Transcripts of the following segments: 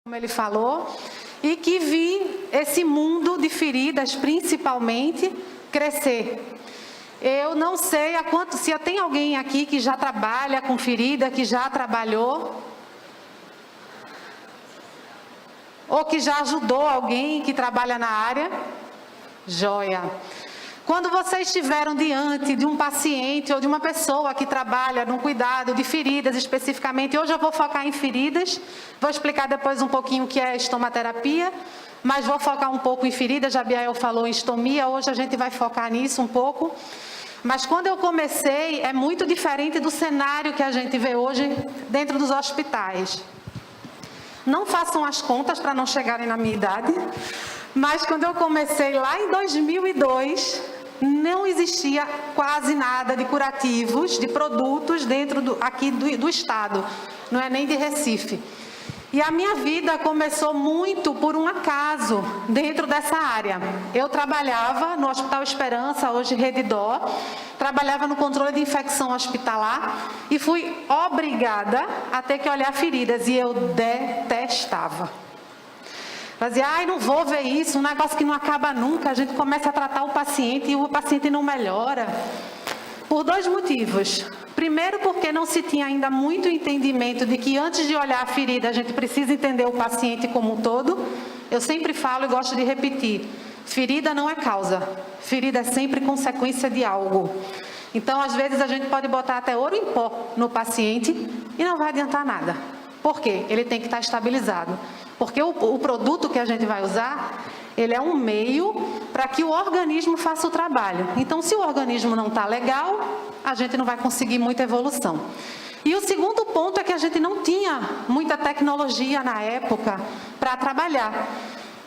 como ele falou, e que vi esse mundo de feridas, principalmente, crescer. Eu não sei se eu tenho alguém aqui que já trabalha com ferida, que já trabalhou, ou que já ajudou alguém que trabalha na área. Joia! Quando vocês estiveram diante de um paciente ou de uma pessoa que trabalha no cuidado de feridas especificamente, hoje eu vou focar em feridas, vou explicar depois um pouquinho o que é estomaterapia, mas vou focar um pouco em feridas. Abiael falou em estomia, hoje a gente vai focar nisso um pouco. Mas quando eu comecei, é muito diferente do cenário que a gente vê hoje dentro dos hospitais. Não façam as contas para não chegarem na minha idade, mas quando eu comecei lá em 2002, não existia quase nada de curativos, de produtos dentro do estado, não é nem de Recife. E a minha vida começou muito por um acaso dentro dessa área. Eu trabalhava no Hospital Esperança, hoje Rede Dó, trabalhava no controle de infecção hospitalar e fui obrigada a ter que olhar feridas, e eu detestava. Fazia, não vou ver isso, um negócio que não acaba nunca. A gente começa a tratar o paciente e o paciente não melhora. Por dois motivos. Primeiro, porque não se tinha ainda muito entendimento de que antes de olhar a ferida, a gente precisa entender o paciente como um todo. Eu sempre falo e gosto de repetir, ferida não é causa, ferida é sempre consequência de algo. Então, às vezes, a gente pode botar até ouro em pó no paciente e não vai adiantar nada. Por quê? Ele tem que estar estabilizado. Porque o produto que a gente vai usar, ele é um meio para que o organismo faça o trabalho. Então, se o organismo não está legal, a gente não vai conseguir muita evolução. E o segundo ponto é que a gente não tinha muita tecnologia na época para trabalhar.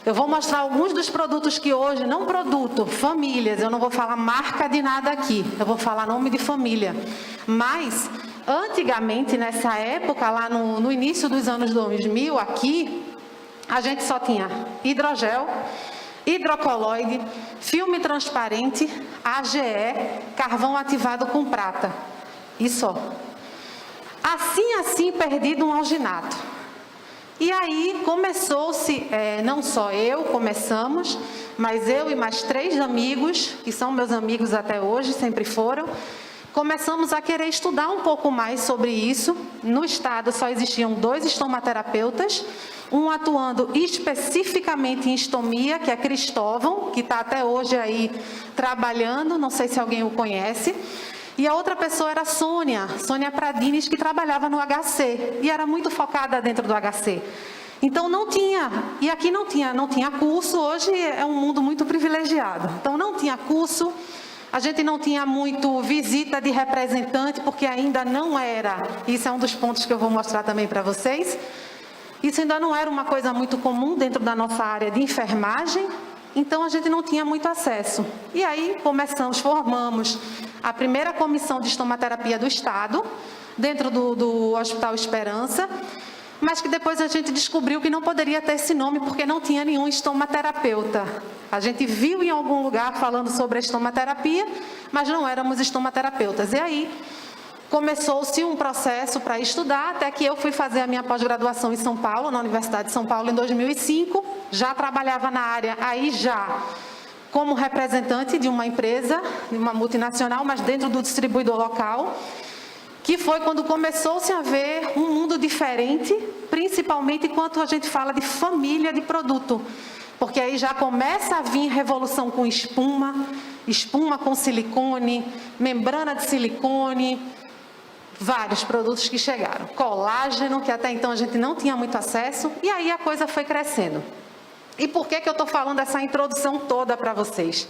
Eu vou mostrar alguns dos produtos que hoje, não produto, famílias, eu não vou falar marca de nada aqui, eu vou falar nome de família. Mas, antigamente, nessa época, lá no início dos anos 2000, aqui, a gente só tinha hidrogel, hidrocoloide, filme transparente, AGE, carvão ativado com prata. E só. Assim, perdido um alginato. E aí começou-se, não só começamos, mas eu e mais 3 amigos, que são meus amigos até hoje, sempre foram, começamos a querer estudar um pouco mais sobre isso. No estado só existiam 2 estomaterapeutas, um atuando especificamente em estomia, que é Cristóvão, que está até hoje aí trabalhando, não sei se alguém o conhece. E a outra pessoa era Sônia Pradines, que trabalhava no HC, e era muito focada dentro do HC. Então não tinha, e aqui não tinha curso, hoje é um mundo muito privilegiado. Então não tinha curso, a gente não tinha muito visita de representante, porque ainda não era, isso é um dos pontos que eu vou mostrar também para vocês, isso ainda não era uma coisa muito comum dentro da nossa área de enfermagem, então a gente não tinha muito acesso. E aí formamos a primeira comissão de estomaterapia do estado, dentro do Hospital Esperança, mas que depois a gente descobriu que não poderia ter esse nome porque não tinha nenhum estomaterapeuta. A gente viu em algum lugar falando sobre a estomaterapia, mas não éramos estomaterapeutas. E aí começou-se um processo para estudar, até que eu fui fazer a minha pós-graduação em São Paulo, na Universidade de São Paulo, em 2005. Já trabalhava na área, aí já como representante de uma empresa, de uma multinacional, mas dentro do distribuidor local, que foi quando começou-se a ver um mundo diferente, principalmente quando a gente fala de família de produto. Porque aí já começa a vir revolução com espuma com silicone, membrana de silicone, vários produtos que chegaram. Colágeno, que até então a gente não tinha muito acesso, e aí a coisa foi crescendo. E por que eu estou falando essa introdução toda para vocês?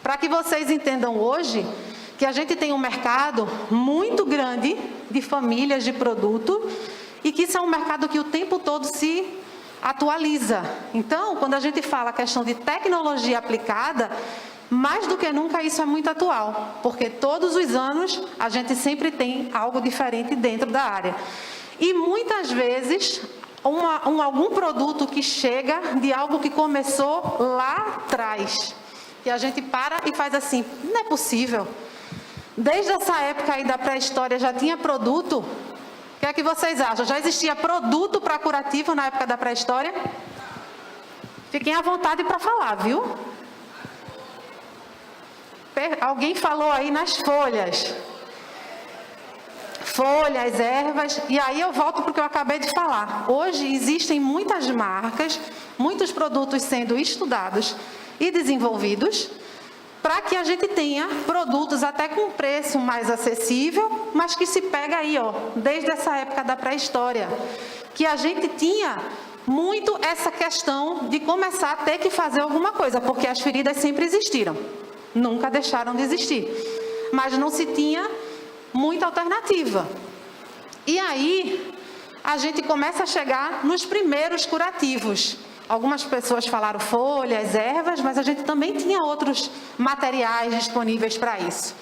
Para que vocês entendam hoje que a gente tem um mercado muito grande de famílias de produto e que isso é um mercado que o tempo todo se atualiza. Então, quando a gente fala a questão de tecnologia aplicada, mais do que nunca isso é muito atual, porque todos os anos a gente sempre tem algo diferente dentro da área. E muitas vezes algum produto que chega de algo que começou lá atrás, e a gente para e faz assim, não é possível. Desde essa época aí da pré-história já tinha produto que é que vocês acham? Já existia produto para curativo na época da pré-história? Fiquem à vontade para falar, viu? Alguém falou aí nas folhas. Folhas, ervas, e aí eu volto para o que eu acabei de falar. Hoje existem muitas marcas, muitos produtos sendo estudados e desenvolvidos para que a gente tenha produtos até com preço mais acessível, mas que se pega aí, ó, desde essa época da pré-história, que a gente tinha muito essa questão de começar a ter que fazer alguma coisa, porque as feridas sempre existiram, nunca deixaram de existir, mas não se tinha muita alternativa. E aí, a gente começa a chegar nos primeiros curativos. Algumas pessoas falaram folhas, ervas, mas a gente também tinha outros materiais disponíveis para isso.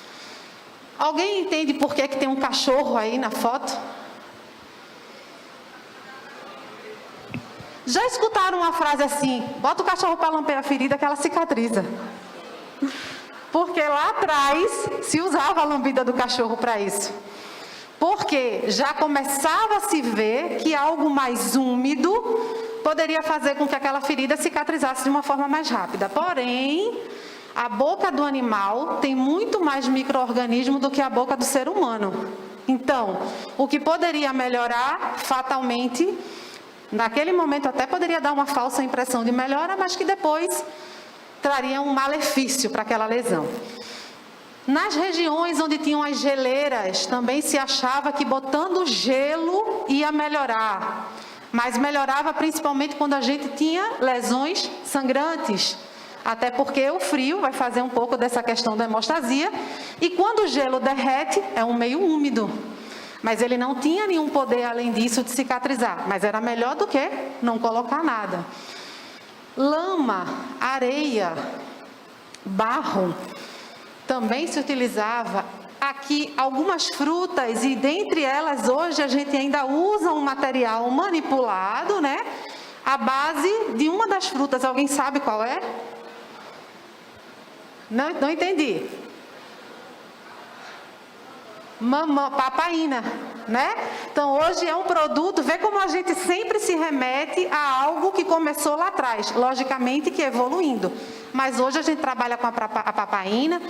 Alguém entende por que tem um cachorro aí na foto? Já escutaram uma frase assim: bota o cachorro para lamber a ferida que ela cicatriza? Porque lá atrás se usava a lambida do cachorro para isso. Porque já começava a se ver que algo mais úmido poderia fazer com que aquela ferida cicatrizasse de uma forma mais rápida. Porém, a boca do animal tem muito mais micro-organismo do que a boca do ser humano. Então, o que poderia melhorar fatalmente, naquele momento até poderia dar uma falsa impressão de melhora, mas que depois traria um malefício para aquela lesão. Nas regiões onde tinham as geleiras, também se achava que botando gelo ia melhorar. Mas melhorava principalmente quando a gente tinha lesões sangrantes. Até porque o frio vai fazer um pouco dessa questão da hemostasia. E quando o gelo derrete, é um meio úmido. Mas ele não tinha nenhum poder além disso de cicatrizar. Mas era melhor do que não colocar nada. Lama, areia, barro, também se utilizava. Aqui algumas frutas, e dentre elas hoje a gente ainda usa um material manipulado, né? A base de uma das frutas, alguém sabe qual é? Não entendi. Papaína, né? Então hoje é um produto, vê como a gente sempre se remete a algo que começou lá atrás, logicamente que evoluindo. Mas hoje a gente trabalha com a papaína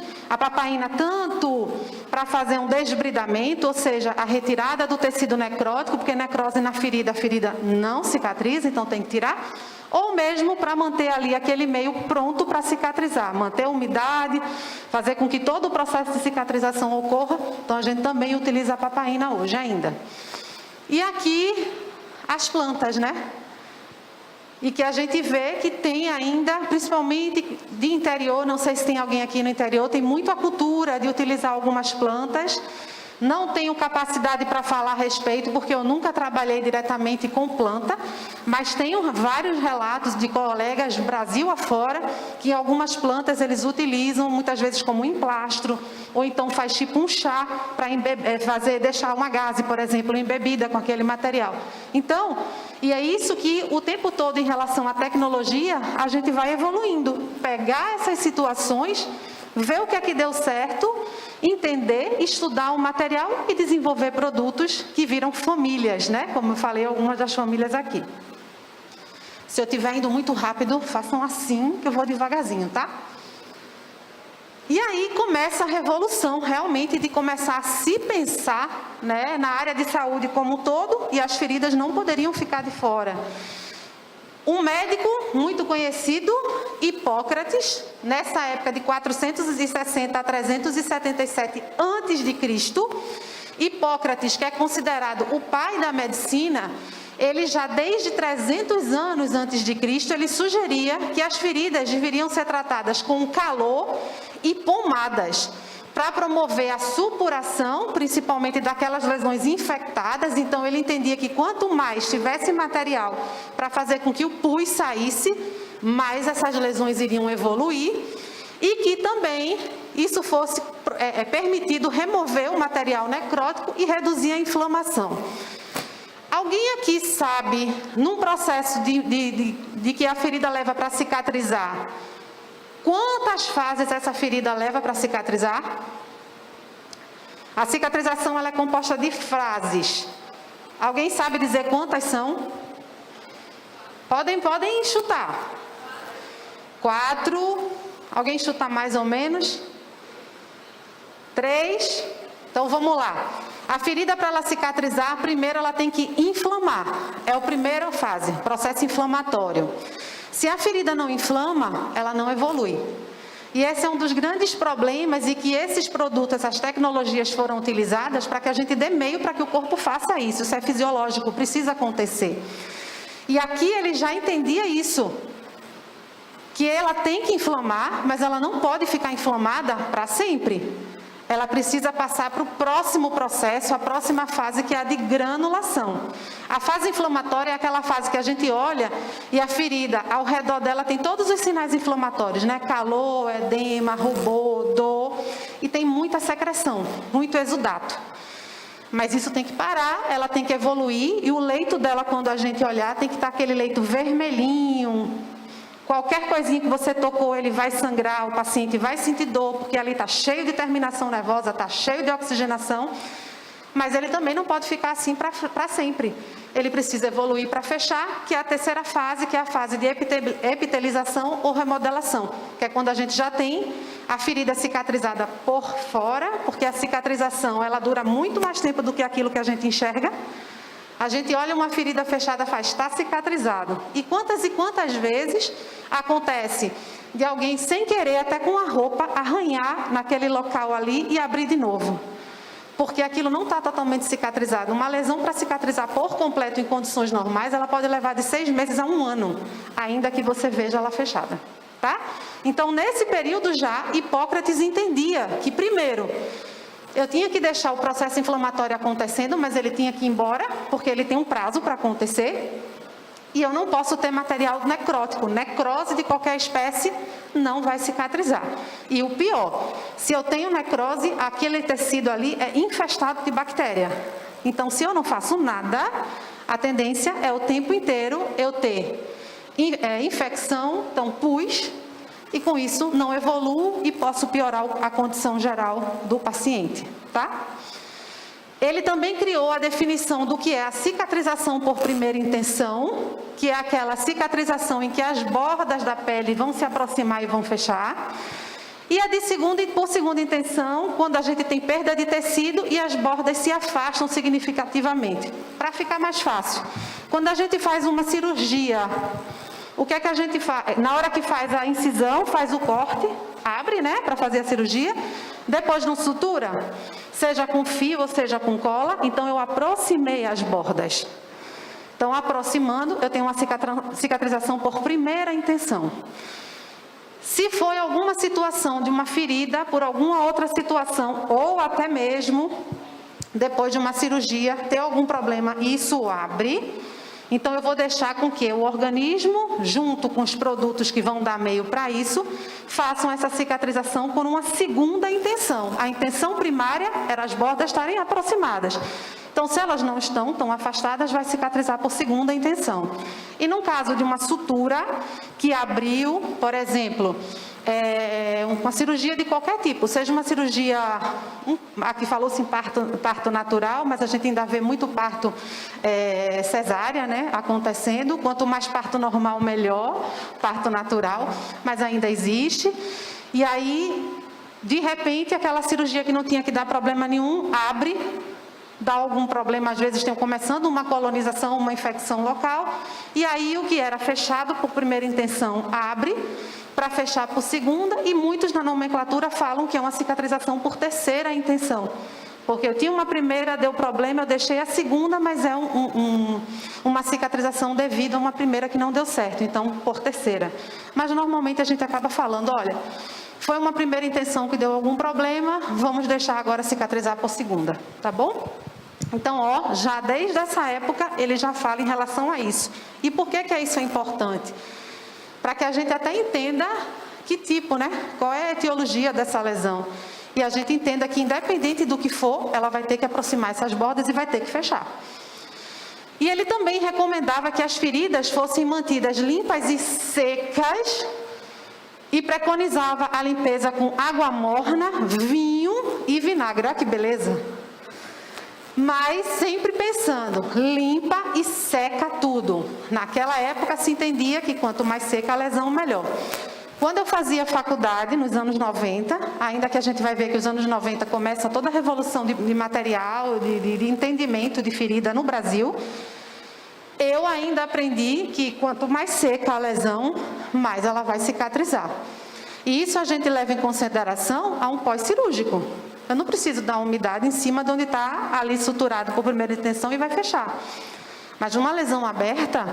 tanto para fazer um desbridamento, ou seja, a retirada do tecido necrótico, porque necrose na ferida, a ferida não cicatriza, então tem que tirar, ou mesmo para manter ali aquele meio pronto para cicatrizar, manter a umidade, fazer com que todo o processo de cicatrização ocorra. Então a gente também utiliza a papaína hoje ainda. E aqui as plantas, né? E que a gente vê que tem ainda, principalmente de interior, não sei se tem alguém aqui no interior, tem muito a cultura de utilizar algumas plantas. Não tenho capacidade para falar a respeito, porque eu nunca trabalhei diretamente com planta, mas tenho vários relatos de colegas Brasil afora, que algumas plantas eles utilizam, muitas vezes como emplastro, ou então faz tipo um chá para deixar uma gaze, por exemplo, embebida com aquele material. Então, e é isso que o tempo todo em relação à tecnologia, a gente vai evoluindo. Pegar essas situações, ver o que é que deu certo, entender, estudar o material e desenvolver produtos que viram famílias, né? Como eu falei, algumas das famílias aqui. Se eu estiver indo muito rápido, façam assim, que eu vou devagarzinho, tá? E aí começa a revolução, realmente, de começar a se pensar, né, na área de saúde como um todo, e as feridas não poderiam ficar de fora. Um médico muito conhecido, Hipócrates, nessa época de 460 a 377 a.C., Hipócrates, que é considerado o pai da medicina, ele já desde 300 anos antes de Cristo, ele sugeria que as feridas deveriam ser tratadas com calor e pomadas, para promover a supuração, principalmente daquelas lesões infectadas. Então ele entendia que quanto mais tivesse material para fazer com que o pus saísse, mais essas lesões iriam evoluir, e que também isso fosse permitido remover o material necrótico e reduzir a inflamação. Alguém aqui sabe, num processo de que a ferida leva para cicatrizar, quantas fases essa ferida leva para cicatrizar? A cicatrização ela é composta de fases. Alguém sabe dizer quantas são? Podem chutar. 4. Alguém chuta mais ou menos? 3. Então vamos lá. A ferida, para ela cicatrizar, primeiro ela tem que inflamar. É a primeira fase, processo inflamatório. Se a ferida não inflama, ela não evolui. E esse é um dos grandes problemas e que esses produtos, essas tecnologias foram utilizadas para que a gente dê meio para que o corpo faça isso. Isso é fisiológico, precisa acontecer. E aqui ele já entendia isso, que ela tem que inflamar, mas ela não pode ficar inflamada para sempre. Ela precisa passar para o próximo processo, a próxima fase, que é a de granulação. A fase inflamatória é aquela fase que a gente olha e a ferida, ao redor dela, tem todos os sinais inflamatórios, né? Calor, edema, rubor, dor, e tem muita secreção, muito exudato. Mas isso tem que parar, ela tem que evoluir, e o leito dela, quando a gente olhar, tem que estar aquele leito vermelhinho. Qualquer coisinha que você tocou, ele vai sangrar, o paciente vai sentir dor, porque ali está cheio de terminação nervosa, está cheio de oxigenação, mas ele também não pode ficar assim para sempre. Ele precisa evoluir para fechar, que é a terceira fase, que é a fase de epitelização ou remodelação, que é quando a gente já tem a ferida cicatrizada por fora, porque a cicatrização ela dura muito mais tempo do que aquilo que a gente enxerga. A gente olha uma ferida fechada, faz, está cicatrizado. E quantas vezes acontece de alguém, sem querer, até com a roupa, arranhar naquele local ali e abrir de novo. Porque aquilo não está totalmente cicatrizado. Uma lesão para cicatrizar por completo em condições normais, ela pode levar de 6 meses a 1 ano, ainda que você veja ela fechada. Tá? Então, nesse período já, Hipócrates entendia que, primeiro, eu tinha que deixar o processo inflamatório acontecendo, mas ele tinha que ir embora, porque ele tem um prazo para acontecer. E eu não posso ter material necrótico. Necrose de qualquer espécie não vai cicatrizar. E o pior, se eu tenho necrose, aquele tecido ali é infestado de bactéria. Então, se eu não faço nada, a tendência é o tempo inteiro eu ter infecção, então pus, e com isso não evoluo e posso piorar a condição geral do paciente, tá? Ele também criou a definição do que é a cicatrização por primeira intenção, que é aquela cicatrização em que as bordas da pele vão se aproximar e vão fechar. E a de por segunda intenção, quando a gente tem perda de tecido e as bordas se afastam significativamente. Para ficar mais fácil, quando a gente faz uma cirurgia, o que é que a gente faz? Na hora que faz a incisão, faz o corte, abre, né, para fazer a cirurgia. Depois não sutura, seja com fio ou seja com cola, então eu aproximei as bordas. Então, aproximando, eu tenho uma cicatrização por primeira intenção. Se foi alguma situação de uma ferida, por alguma outra situação, ou até mesmo depois de uma cirurgia, ter algum problema, isso abre. Então, eu vou deixar com que o organismo, junto com os produtos que vão dar meio para isso, façam essa cicatrização por uma segunda intenção. A intenção primária era as bordas estarem aproximadas. Então, se elas não estão afastadas, vai cicatrizar por segunda intenção. E no caso de uma sutura que abriu, por exemplo, uma cirurgia de qualquer tipo, seja uma cirurgia, aqui falou-se em parto natural, mas a gente ainda vê muito parto cesárea, né, acontecendo. Quanto mais parto normal, melhor, parto natural, mas ainda existe. E aí, de repente, aquela cirurgia que não tinha que dar problema nenhum, abre, dá algum problema, às vezes tem começando uma colonização, uma infecção local, e aí o que era fechado por primeira intenção abre, para fechar por segunda, e muitos na nomenclatura falam que é uma cicatrização por terceira intenção. Porque eu tinha uma primeira, deu problema, eu deixei a segunda, mas é uma cicatrização devido a uma primeira que não deu certo, então por terceira. Mas normalmente a gente acaba falando, olha, foi uma primeira intenção que deu algum problema, vamos deixar agora cicatrizar por segunda, tá bom? Então, ó, já desde essa época ele já fala em relação a isso. E por que isso é importante? Para que a gente até entenda que tipo, né? Qual é a etiologia dessa lesão. E a gente entenda que, independente do que for, ela vai ter que aproximar essas bordas e vai ter que fechar. E ele também recomendava que as feridas fossem mantidas limpas e secas e preconizava a limpeza com água morna, vinho e vinagre. Olha que beleza! Mas sempre pensando, limpa e seca tudo. Naquela época se entendia que quanto mais seca a lesão, melhor. Quando eu fazia faculdade, nos anos 90, ainda que a gente vai ver que os anos 90 começa toda a revolução de material, de entendimento de ferida no Brasil, eu ainda aprendi que quanto mais seca a lesão, mais ela vai cicatrizar. E isso a gente leva em consideração a um pós-cirúrgico. Eu não preciso dar umidade em cima de onde está ali suturado por primeira intenção e vai fechar. Mas uma lesão aberta,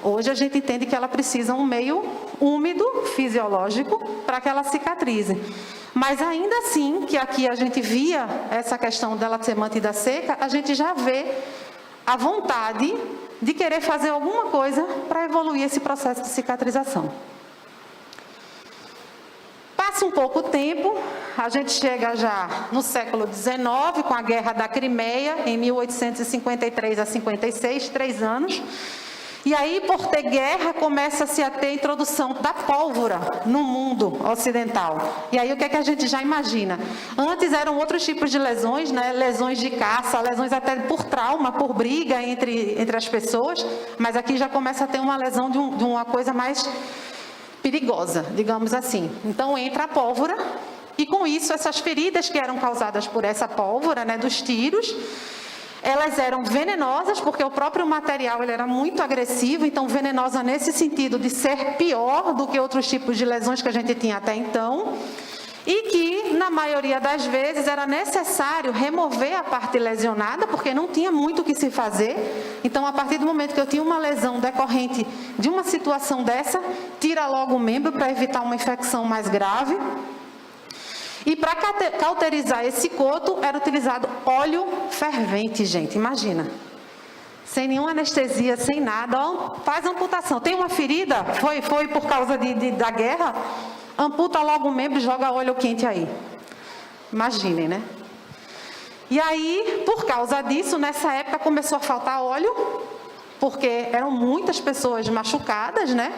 hoje a gente entende que ela precisa um meio úmido, fisiológico, para que ela cicatrize. Mas ainda assim, que aqui a gente via essa questão dela ser mantida seca, a gente já vê a vontade de querer fazer alguma coisa para evoluir esse processo de cicatrização. Passa um pouco tempo, a gente chega já no século XIX, com a Guerra da Crimeia, em 1853 a 56, 3 anos. E aí, por ter guerra, começa-se a ter a introdução da pólvora no mundo ocidental. E aí, o que é que a gente já imagina? Antes eram outros tipos de lesões, né? Lesões de caça, lesões até por trauma, por briga entre as pessoas. Mas aqui já começa a ter uma lesão de uma coisa mais perigosa, digamos assim. Então, entra a pólvora e, com isso, essas feridas que eram causadas por essa pólvora, né, dos tiros, elas eram venenosas, porque o próprio material ele era muito agressivo, então venenosa nesse sentido de ser pior do que outros tipos de lesões que a gente tinha até então, e que, na maioria das vezes, era necessário remover a parte lesionada, porque não tinha muito o que se fazer. Então, a partir do momento que eu tinha uma lesão decorrente de uma situação dessa, tira logo o membro para evitar uma infecção mais grave. E para cauterizar esse coto, era utilizado óleo fervente, gente, imagina. Sem nenhuma anestesia, sem nada, ó, faz amputação. Tem uma ferida, foi por causa da guerra, amputa logo o membro e joga óleo quente aí. Imaginem, né? E aí, por causa disso, nessa época começou a faltar óleo, porque eram muitas pessoas machucadas, né?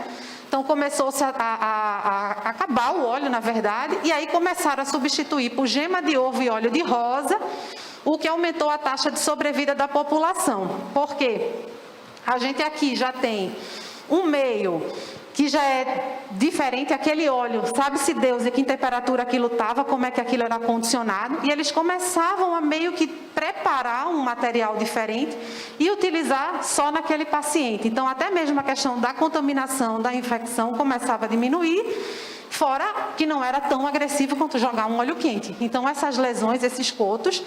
Então, começou-se a acabar o óleo, na verdade, e aí começaram a substituir por gema de ovo e óleo de rosa, o que aumentou a taxa de sobrevida da população. Por quê? A gente aqui já tem um meio que já é diferente, aquele óleo, sabe-se Deus em que temperatura aquilo estava, como é que aquilo era condicionado, e eles começavam a meio que preparar um material diferente e utilizar só naquele paciente. Então, até mesmo a questão da contaminação, da infecção, começava a diminuir, fora que não era tão agressivo quanto jogar um óleo quente. Então, essas lesões, esses cotos,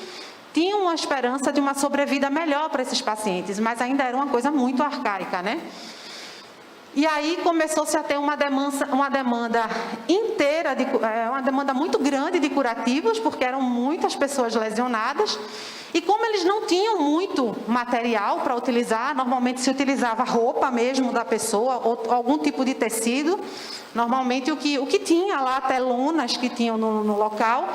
tinham uma esperança de uma sobrevida melhor para esses pacientes, mas ainda era uma coisa muito arcaica, né? E aí começou-se a ter uma demanda inteira, uma demanda muito grande de curativos, porque eram muitas pessoas lesionadas. E como eles não tinham muito material para utilizar, normalmente se utilizava roupa mesmo da pessoa, ou algum tipo de tecido, normalmente o que tinha lá, até lonas que tinham no local,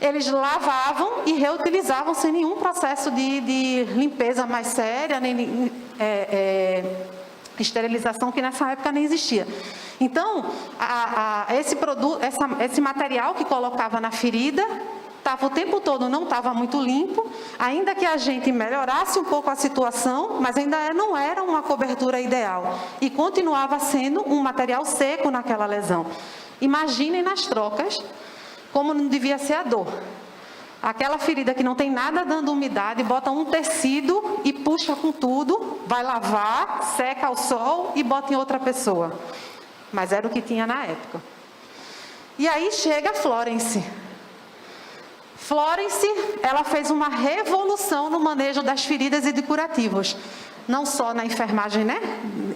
eles lavavam e reutilizavam sem nenhum processo de limpeza mais séria, nem esterilização, que nessa época nem existia. Então, esse material que colocava na ferida, o tempo todo não estava muito limpo, ainda que a gente melhorasse um pouco a situação, mas ainda não era uma cobertura ideal. E continuava sendo um material seco naquela lesão. Imaginem nas trocas como não devia ser a dor. Aquela ferida que não tem nada dando umidade, bota um tecido e puxa com tudo, vai lavar, seca ao sol e bota em outra pessoa. Mas era o que tinha na época. E aí chega Florence. Florence, ela fez uma revolução no manejo das feridas e de curativos. Não só na enfermagem, né?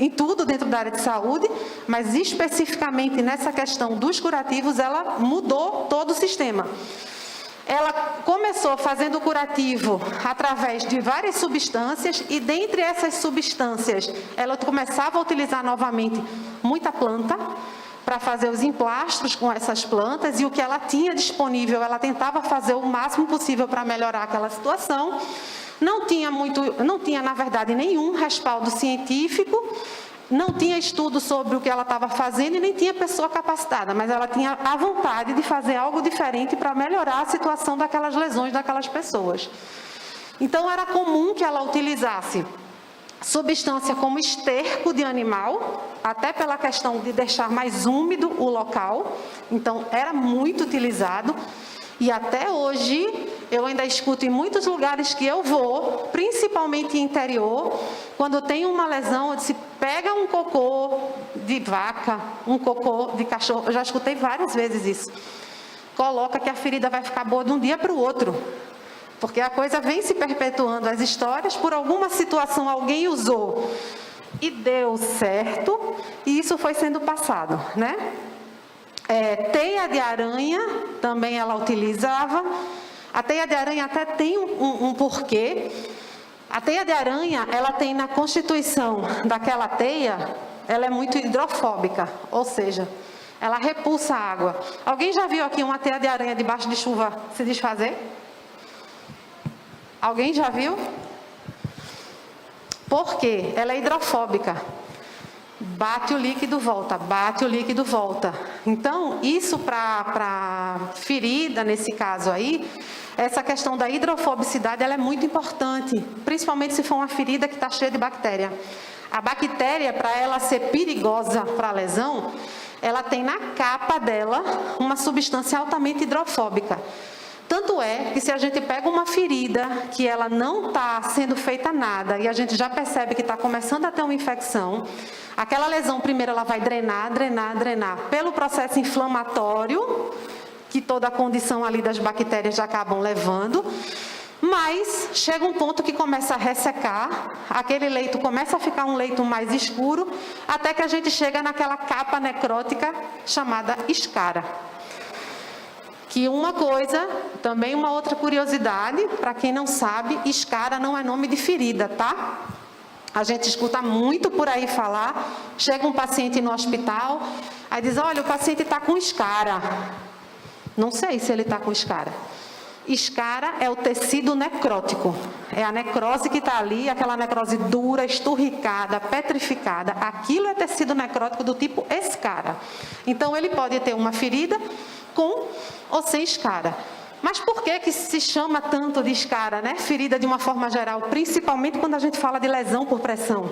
Em tudo dentro da área de saúde, mas especificamente nessa questão dos curativos, ela mudou todo o sistema. Ela começou fazendo o curativo através de várias substâncias e dentre essas substâncias, ela começava a utilizar novamente muita planta para fazer os emplastros com essas plantas e o que ela tinha disponível, ela tentava fazer o máximo possível para melhorar aquela situação. Não tinha na verdade nenhum respaldo científico, não tinha estudo sobre o que ela estava fazendo e nem tinha pessoa capacitada, mas ela tinha a vontade de fazer algo diferente para melhorar a situação daquelas lesões daquelas pessoas. Então, era comum que ela utilizasse substância como esterco de animal, até pela questão de deixar mais úmido o local. Então, era muito utilizado. E até hoje, eu ainda escuto em muitos lugares que eu vou, principalmente interior, quando tem uma lesão, eu disse, pega um cocô de vaca, um cocô de cachorro. Eu já escutei várias vezes isso. Coloca que a ferida vai ficar boa de um dia para o outro. Porque a coisa vem se perpetuando, as histórias, por alguma situação alguém usou e deu certo, e isso foi sendo passado, né? Teia de aranha, também ela utilizava. A teia de aranha até tem um porquê. A teia de aranha, ela tem na constituição daquela teia, ela é muito hidrofóbica, ou seja, ela repulsa a água. Alguém já viu aqui uma teia de aranha debaixo de chuva se desfazer? Alguém já viu? Por quê? Ela é hidrofóbica. Bate o líquido, volta, bate o líquido, volta. Então, isso para ferida, nesse caso aí, essa questão da hidrofobicidade, ela é muito importante, principalmente se for uma ferida que está cheia de bactéria. A bactéria, para ela ser perigosa para a lesão, ela tem na capa dela uma substância altamente hidrofóbica. Tanto é que se a gente pega uma ferida que ela não está sendo feita nada e a gente já percebe que está começando a ter uma infecção, aquela lesão primeiro ela vai drenar, drenar, drenar pelo processo inflamatório, que toda a condição ali das bactérias já acabam levando, mas chega um ponto que começa a ressecar, aquele leito começa a ficar um leito mais escuro, até que a gente chega naquela capa necrótica chamada escara. Que uma coisa, também uma outra curiosidade, para quem não sabe, escara não é nome de ferida, tá? A gente escuta muito por aí falar, chega um paciente no hospital, aí diz, olha, o paciente está com escara. Não sei se ele está com escara. Escara é o tecido necrótico, é a necrose que está ali, aquela necrose dura, esturricada, petrificada, aquilo é tecido necrótico do tipo escara. Então ele pode ter uma ferida com ou sem escara. Mas por que se chama tanto de escara, né? Ferida de uma forma geral, principalmente quando a gente fala de lesão por pressão.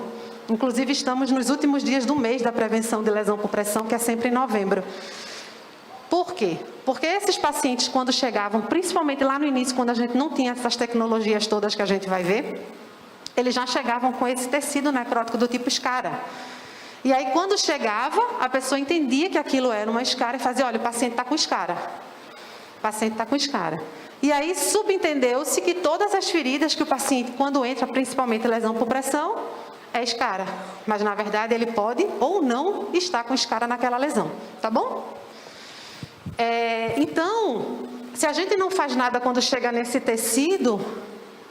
Inclusive estamos nos últimos dias do mês da prevenção de lesão por pressão, que é sempre em novembro. Por quê? Porque esses pacientes, quando chegavam, principalmente lá no início, quando a gente não tinha essas tecnologias todas que a gente vai ver, eles já chegavam com esse tecido necrótico do tipo escara. E aí, quando chegava, a pessoa entendia que aquilo era uma escara e fazia, olha, o paciente está com escara. O paciente está com escara. E aí, subentendeu-se que todas as feridas que o paciente, quando entra, principalmente lesão por pressão, é escara. Mas, na verdade, ele pode ou não estar com escara naquela lesão. Tá bom? Então, se a gente não faz nada quando chega nesse tecido,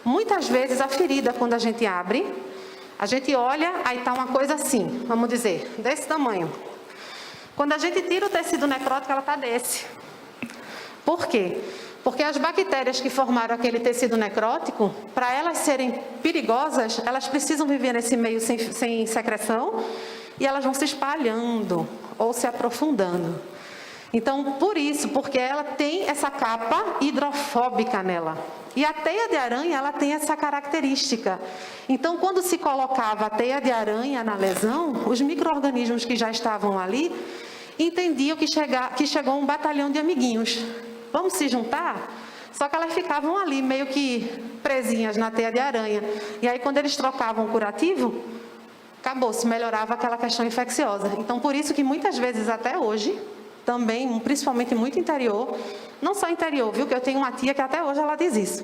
muitas vezes a ferida, quando a gente abre, a gente olha, aí está uma coisa assim, vamos dizer, desse tamanho. Quando a gente tira o tecido necrótico, ela está desse. Por quê? Porque as bactérias que formaram aquele tecido necrótico, para elas serem perigosas, elas precisam viver nesse meio sem secreção e elas vão se espalhando ou se aprofundando. Então, por isso, porque ela tem essa capa hidrofóbica nela. E a teia de aranha, ela tem essa característica. Então, quando se colocava a teia de aranha na lesão, os micro-organismos que já estavam ali, entendiam que chegou um batalhão de amiguinhos. Vamos se juntar? Só que elas ficavam ali, meio que presinhas na teia de aranha. E aí, quando eles trocavam o curativo, acabou, se melhorava aquela questão infecciosa. Então, por isso que muitas vezes, até hoje, também, principalmente muito interior, não só interior, viu? Que eu tenho uma tia que até hoje ela diz isso.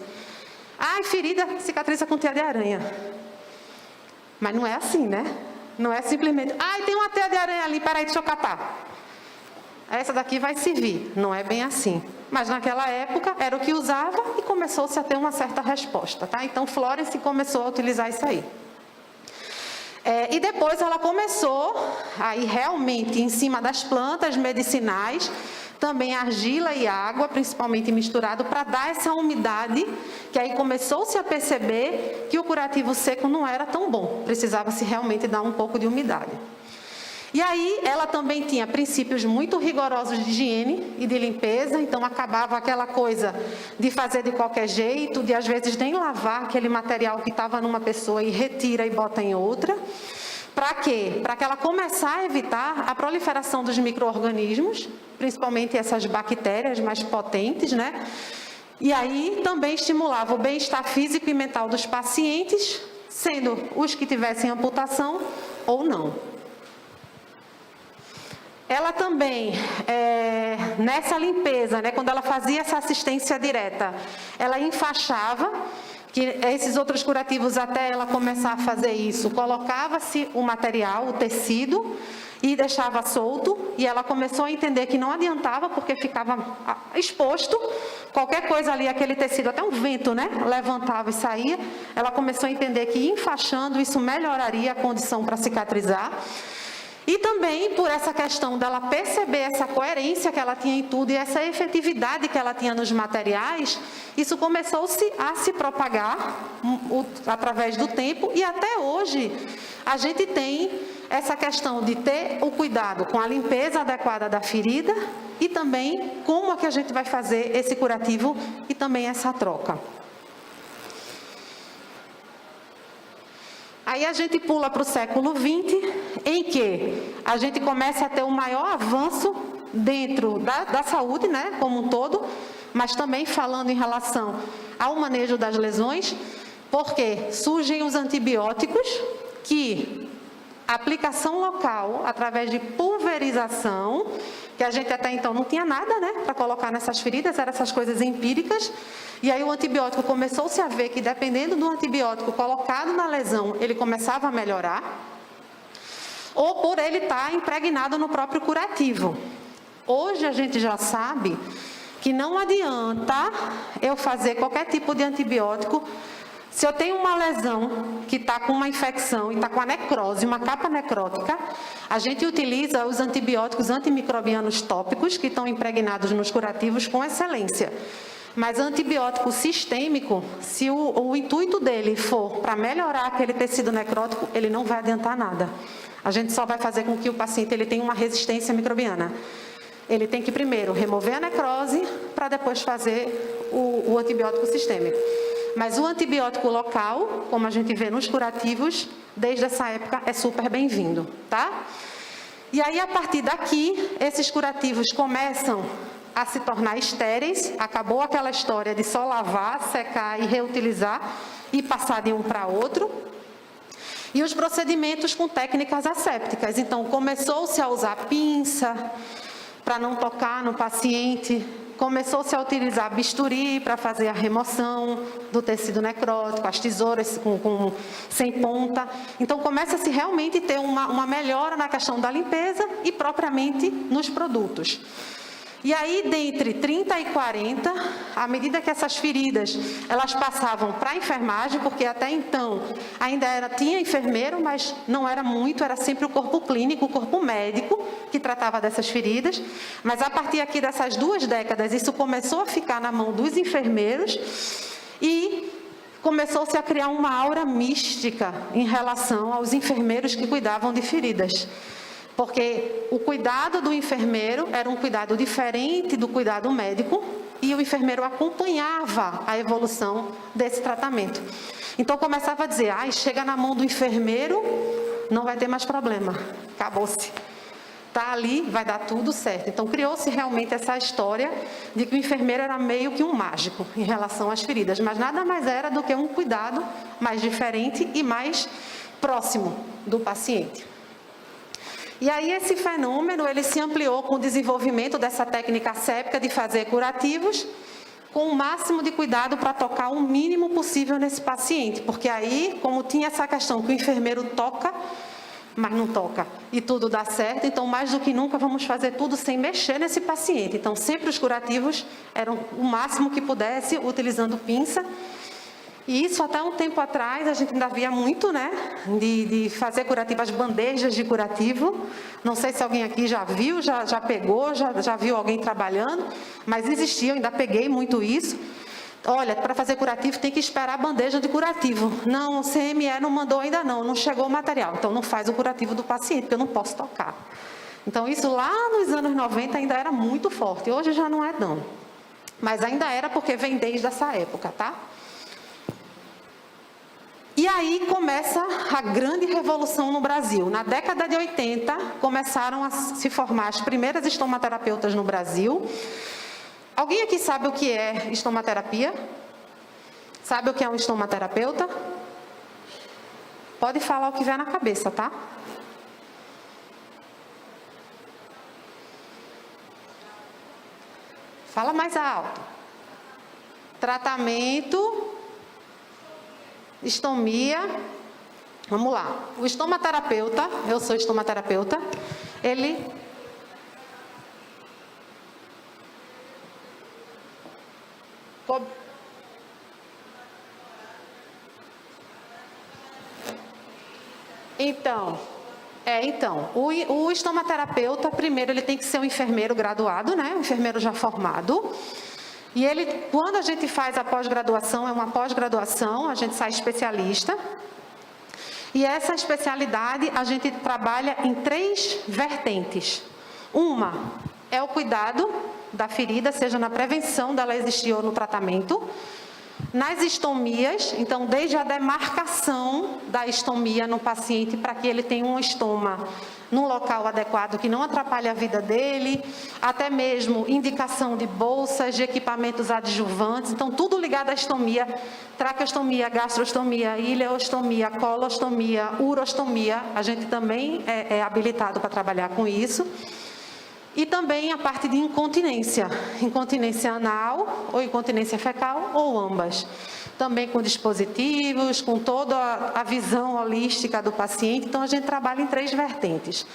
Ai, ferida cicatriza com teia de aranha. Mas não é assim, né? Não é simplesmente, ai, tem uma teia de aranha ali, peraí, deixa eu catar. Essa daqui vai servir. Não é bem assim. Mas naquela época era o que usava e começou-se a ter uma certa resposta, tá? Então Florence começou a utilizar isso aí. E depois ela começou, aí realmente em cima das plantas medicinais, também argila e água, principalmente misturado, para dar essa umidade, que aí começou-se a perceber que o curativo seco não era tão bom, precisava-se realmente dar um pouco de umidade. E aí, ela também tinha princípios muito rigorosos de higiene e de limpeza, então acabava aquela coisa de fazer de qualquer jeito, de às vezes nem lavar aquele material que estava numa pessoa e retira e bota em outra. Para quê? Para que ela começasse a evitar a proliferação dos micro-organismos, principalmente essas bactérias mais potentes, né? E aí também estimulava o bem-estar físico e mental dos pacientes, sendo os que tivessem amputação ou não. Ela também, nessa limpeza, né, quando ela fazia essa assistência direta, ela enfaixava, que esses outros curativos, até ela começar a fazer isso, colocava-se o material, o tecido, e deixava solto, e ela começou a entender que não adiantava, porque ficava exposto, qualquer coisa ali, aquele tecido, até um vento, né, levantava e saía. Ela começou a entender que enfaixando, isso melhoraria a condição para cicatrizar. E também por essa questão dela perceber essa coerência que ela tinha em tudo e essa efetividade que ela tinha nos materiais, isso começou-se a se propagar através do tempo, e até hoje a gente tem essa questão de ter o cuidado com a limpeza adequada da ferida e também como é que a gente vai fazer esse curativo e também essa troca. Aí a gente pula para o século XX, em que a gente começa a ter um maior avanço dentro da saúde, né, como um todo, mas também falando em relação ao manejo das lesões, porque surgem os antibióticos, que a aplicação local, através de pulverização, que a gente até então não tinha nada, né, para colocar nessas feridas, eram essas coisas empíricas. E aí o antibiótico começou-se a ver que, dependendo do antibiótico colocado na lesão, ele começava a melhorar, ou por ele estar impregnado no próprio curativo. Hoje a gente já sabe que não adianta eu fazer qualquer tipo de antibiótico. Se eu tenho uma lesão que está com uma infecção e está com a necrose, uma capa necrótica, a gente utiliza os antibióticos antimicrobianos tópicos, que estão impregnados nos curativos com excelência. Mas antibiótico sistêmico, se o intuito dele for para melhorar aquele tecido necrótico, ele não vai adiantar nada. A gente só vai fazer com que o paciente ele tenha uma resistência microbiana. Ele tem que primeiro remover a necrose para depois fazer o antibiótico sistêmico. Mas o antibiótico local, como a gente vê nos curativos, desde essa época é super bem-vindo, tá? E aí, a partir daqui, esses curativos começam a se tornar estéreis. Acabou aquela história de só lavar, secar e reutilizar e passar de um para outro. E os procedimentos com técnicas assépticas. Então, começou-se a usar pinça para não tocar no paciente. Começou-se a utilizar bisturi para fazer a remoção do tecido necrótico, as tesouras sem ponta. Então, começa-se realmente a ter uma melhora na questão da limpeza e propriamente nos produtos. E aí, dentre 30 e 40, à medida que essas feridas elas passavam para a enfermagem, porque até então ainda tinha enfermeiro, mas não era muito, era sempre o corpo clínico, o corpo médico que tratava dessas feridas. Mas a partir aqui dessas 2 décadas, isso começou a ficar na mão dos enfermeiros e começou-se a criar uma aura mística em relação aos enfermeiros que cuidavam de feridas. Porque o cuidado do enfermeiro era um cuidado diferente do cuidado médico e o enfermeiro acompanhava a evolução desse tratamento. Então, começava a dizer, chega na mão do enfermeiro, não vai ter mais problema, acabou-se. Está ali, vai dar tudo certo. Então, criou-se realmente essa história de que o enfermeiro era meio que um mágico em relação às feridas, mas nada mais era do que um cuidado mais diferente e mais próximo do paciente. E aí esse fenômeno ele se ampliou com o desenvolvimento dessa técnica asséptica de fazer curativos, com o máximo de cuidado para tocar o mínimo possível nesse paciente, porque aí, como tinha essa questão que o enfermeiro toca, mas não toca, e tudo dá certo, então mais do que nunca vamos fazer tudo sem mexer nesse paciente. Então sempre os curativos eram o máximo que pudesse, utilizando pinça. E isso até um tempo atrás a gente ainda via muito, né, de fazer curativo, as bandejas de curativo. Não sei se alguém aqui já viu, já pegou, já viu alguém trabalhando, mas existia, eu ainda peguei muito isso. olha, para fazer curativo tem que esperar a bandeja de curativo. Não, o CME não mandou ainda não chegou o material. Então não faz o curativo do paciente, porque eu não posso tocar. Então isso lá nos anos 90 ainda era muito forte, hoje já não é não. Mas ainda era porque vem desde essa época, tá? E aí começa a grande revolução no Brasil. Na década de 80, começaram a se formar as primeiras estomaterapeutas no Brasil. Alguém aqui sabe o que é estomaterapia? Sabe o que é um estomaterapeuta? Pode falar o que vier na cabeça, tá? Fala mais alto. Tratamento, estomia. Vamos lá. O estomaterapeuta, eu sou estomaterapeuta, ele... Então, o estomaterapeuta, primeiro, ele tem que ser um enfermeiro graduado, né? Um enfermeiro já formado. E ele, quando a gente faz a pós-graduação, é uma pós-graduação, a gente sai especialista. E essa especialidade, a gente trabalha em 3 vertentes. Uma é o cuidado da ferida, seja na prevenção dela existir ou no tratamento. Nas estomias, então, desde a demarcação da estomia no paciente para que ele tenha um estoma num local adequado que não atrapalhe a vida dele, até mesmo indicação de bolsas, de equipamentos adjuvantes, então tudo ligado à estomia, traqueostomia, gastrostomia, ileostomia, colostomia, urostomia, a gente também é habilitado para trabalhar com isso. E também a parte de incontinência anal ou incontinência fecal ou ambas. Também com dispositivos, com toda a visão holística do paciente. Então, a gente trabalha em 3 vertentes.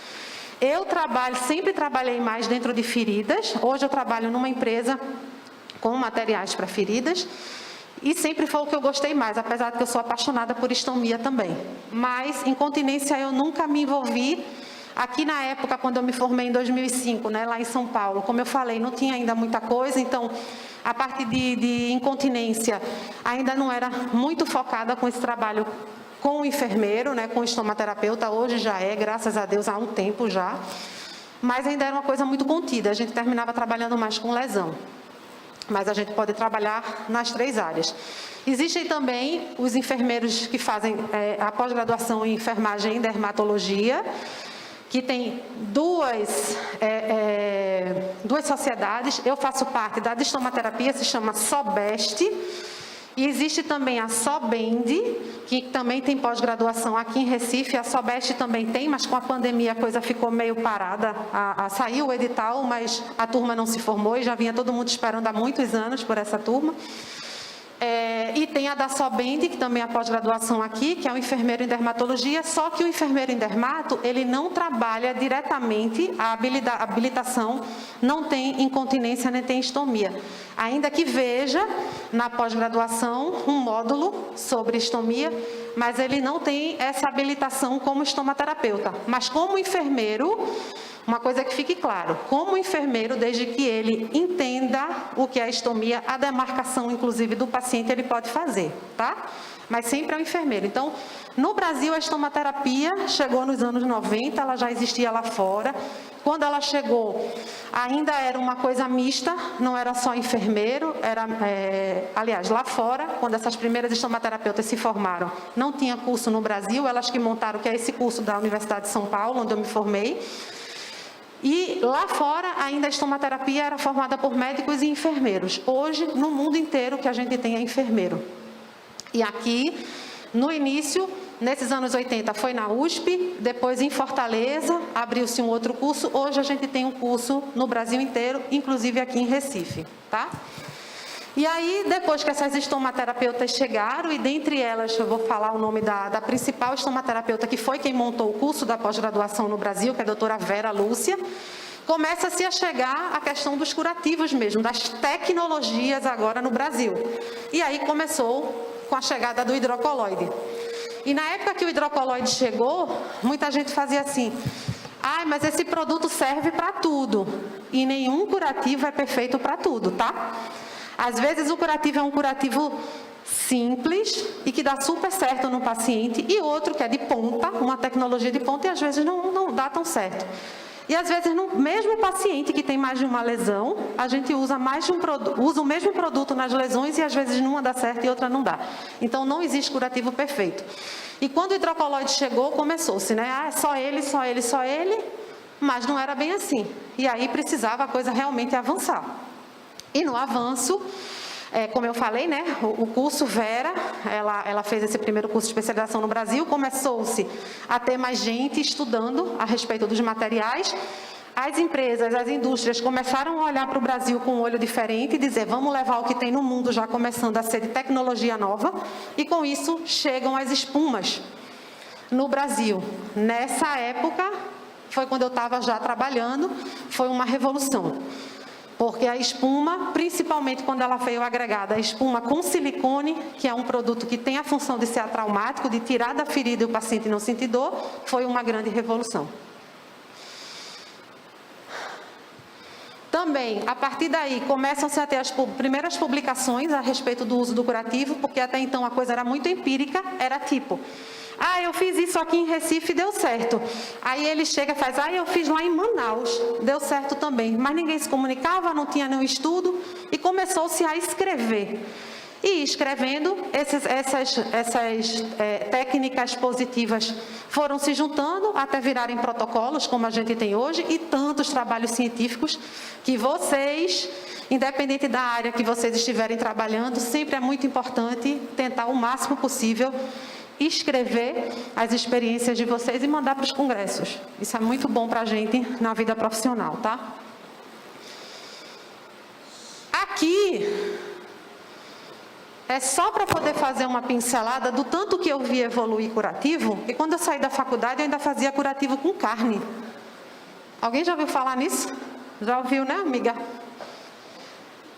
Eu sempre trabalhei mais dentro de feridas. Hoje eu trabalho numa empresa com materiais para feridas. E sempre foi o que eu gostei mais, apesar de que eu sou apaixonada por estomia também. Mas incontinência eu nunca me envolvi. Aqui na época, quando eu me formei em 2005, né, lá em São Paulo, como eu falei, não tinha ainda muita coisa, então a parte de incontinência ainda não era muito focada com esse trabalho com o enfermeiro, né, com o estomaterapeuta. Hoje já é, graças a Deus, há um tempo já, mas ainda era uma coisa muito contida, a gente terminava trabalhando mais com lesão. Mas a gente pode trabalhar nas 3 áreas. Existem também os enfermeiros que fazem a pós-graduação em enfermagem e dermatologia, que tem duas sociedades. Eu faço parte da estomaterapia, se chama SOBEST, e existe também a SOBEND, que também tem pós-graduação aqui em Recife. A SOBEST também tem, mas com a pandemia a coisa ficou meio parada. Saiu o edital, mas a turma não se formou e já vinha todo mundo esperando há muitos anos por essa turma. E tem a da SOBEND, que também é a pós-graduação aqui, que é o enfermeiro em dermatologia, só que o enfermeiro em dermato, ele não trabalha diretamente, a habilitação não tem incontinência nem tem estomia. Ainda que veja na pós-graduação um módulo sobre estomia, mas ele não tem essa habilitação como estomaterapeuta. Mas como enfermeiro, uma coisa que fique claro, como enfermeiro, desde que ele entenda o que é a estomia, a demarcação, inclusive, do paciente, ele pode fazer, tá? Mas sempre é um enfermeiro. Então, no Brasil, a estomaterapia chegou nos anos 90, ela já existia lá fora. Quando ela chegou, ainda era uma coisa mista, não era só enfermeiro, aliás, lá fora, quando essas primeiras estomaterapeutas se formaram, não tinha curso no Brasil, elas que montaram, que é esse curso da Universidade de São Paulo, onde eu me formei. E lá fora, ainda a estomaterapia era formada por médicos e enfermeiros. Hoje, no mundo inteiro, o que a gente tem é enfermeiro. E aqui, no início, nesses anos 80, foi na USP, depois em Fortaleza, abriu-se um outro curso. Hoje a gente tem um curso no Brasil inteiro, inclusive aqui em Recife, tá? E aí, depois que essas estomaterapeutas chegaram, e dentre elas, eu vou falar o nome da principal estomaterapeuta, que foi quem montou o curso da pós-graduação no Brasil, que é a doutora Vera Lúcia, começa-se a chegar a questão dos curativos mesmo, das tecnologias agora no Brasil. E aí começou com a chegada do hidrocoloide. E na época que o hidrocoloide chegou, muita gente fazia assim: mas esse produto serve para tudo. E nenhum curativo é perfeito para tudo, tá? Às vezes o curativo é um curativo simples e que dá super certo no paciente, e outro que é de ponta, uma tecnologia de ponta, e às vezes não dá tão certo. E às vezes, no mesmo paciente que tem mais de uma lesão, a gente usa o mesmo produto nas lesões e às vezes numa dá certo e outra não dá. Então não existe curativo perfeito. E quando o hidrocoloide chegou, começou-se, né? Ah, só ele, só ele, só ele, mas não era bem assim. E aí precisava a coisa realmente avançar. E no avanço, como eu falei, né, o curso Vera, ela fez esse primeiro curso de especialização no Brasil, começou-se a ter mais gente estudando a respeito dos materiais. As empresas, as indústrias começaram a olhar para o Brasil com um olho diferente e dizer, vamos levar o que tem no mundo já começando a ser de tecnologia nova, e com isso chegam as espumas no Brasil. Nessa época, foi quando eu estava já trabalhando, foi uma revolução. Porque a espuma, principalmente quando ela veio agregada, a espuma com silicone, que é um produto que tem a função de ser atraumático, de tirar da ferida e o paciente não sentir dor, foi uma grande revolução. Também, a partir daí, começam-se a ter as primeiras publicações a respeito do uso do curativo, porque até então a coisa era muito empírica, era tipo... Ah, eu fiz isso aqui em Recife e deu certo. Aí ele chega e faz, eu fiz lá em Manaus, deu certo também. Mas ninguém se comunicava, não tinha nenhum estudo, e começou-se a escrever. E escrevendo, essas técnicas positivas foram se juntando até virarem protocolos, como a gente tem hoje, e tantos trabalhos científicos que vocês, independente da área que vocês estiverem trabalhando, sempre é muito importante tentar o máximo possível escrever as experiências de vocês e mandar para os congressos. Isso é muito bom para a gente na vida profissional, tá? Aqui é só para poder fazer uma pincelada do tanto que eu vi evoluir curativo, e quando eu saí da faculdade eu ainda fazia curativo com carne. Alguém já ouviu falar nisso? Já ouviu, né, amiga?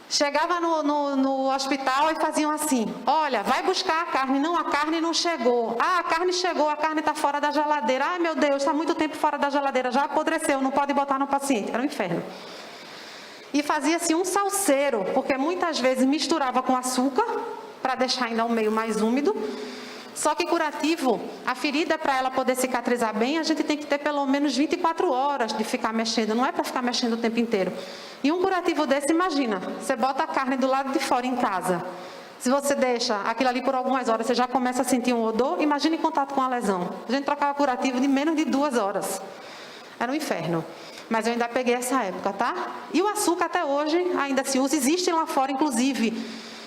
Chegava no hospital e faziam assim, olha, vai buscar a carne. Não, a carne não chegou. Ah, a carne chegou, a carne está fora da geladeira. Ai, meu Deus, está muito tempo fora da geladeira, já apodreceu, não pode botar no paciente. Era um inferno. E fazia-se um salseiro, porque muitas vezes misturava com açúcar, para deixar ainda o meio mais úmido. Só que curativo, a ferida, para ela poder cicatrizar bem, a gente tem que ter pelo menos 24 horas de ficar mexendo, não é para ficar mexendo o tempo inteiro. E um curativo desse, imagina, você bota a carne do lado de fora em casa. Se você deixa aquilo ali por algumas horas, você já começa a sentir um odor, imagine em contato com a lesão. A gente trocava curativo de menos de 2 horas. Era um inferno. Mas eu ainda peguei essa época, tá? E o açúcar até hoje ainda se usa, existem lá fora, inclusive,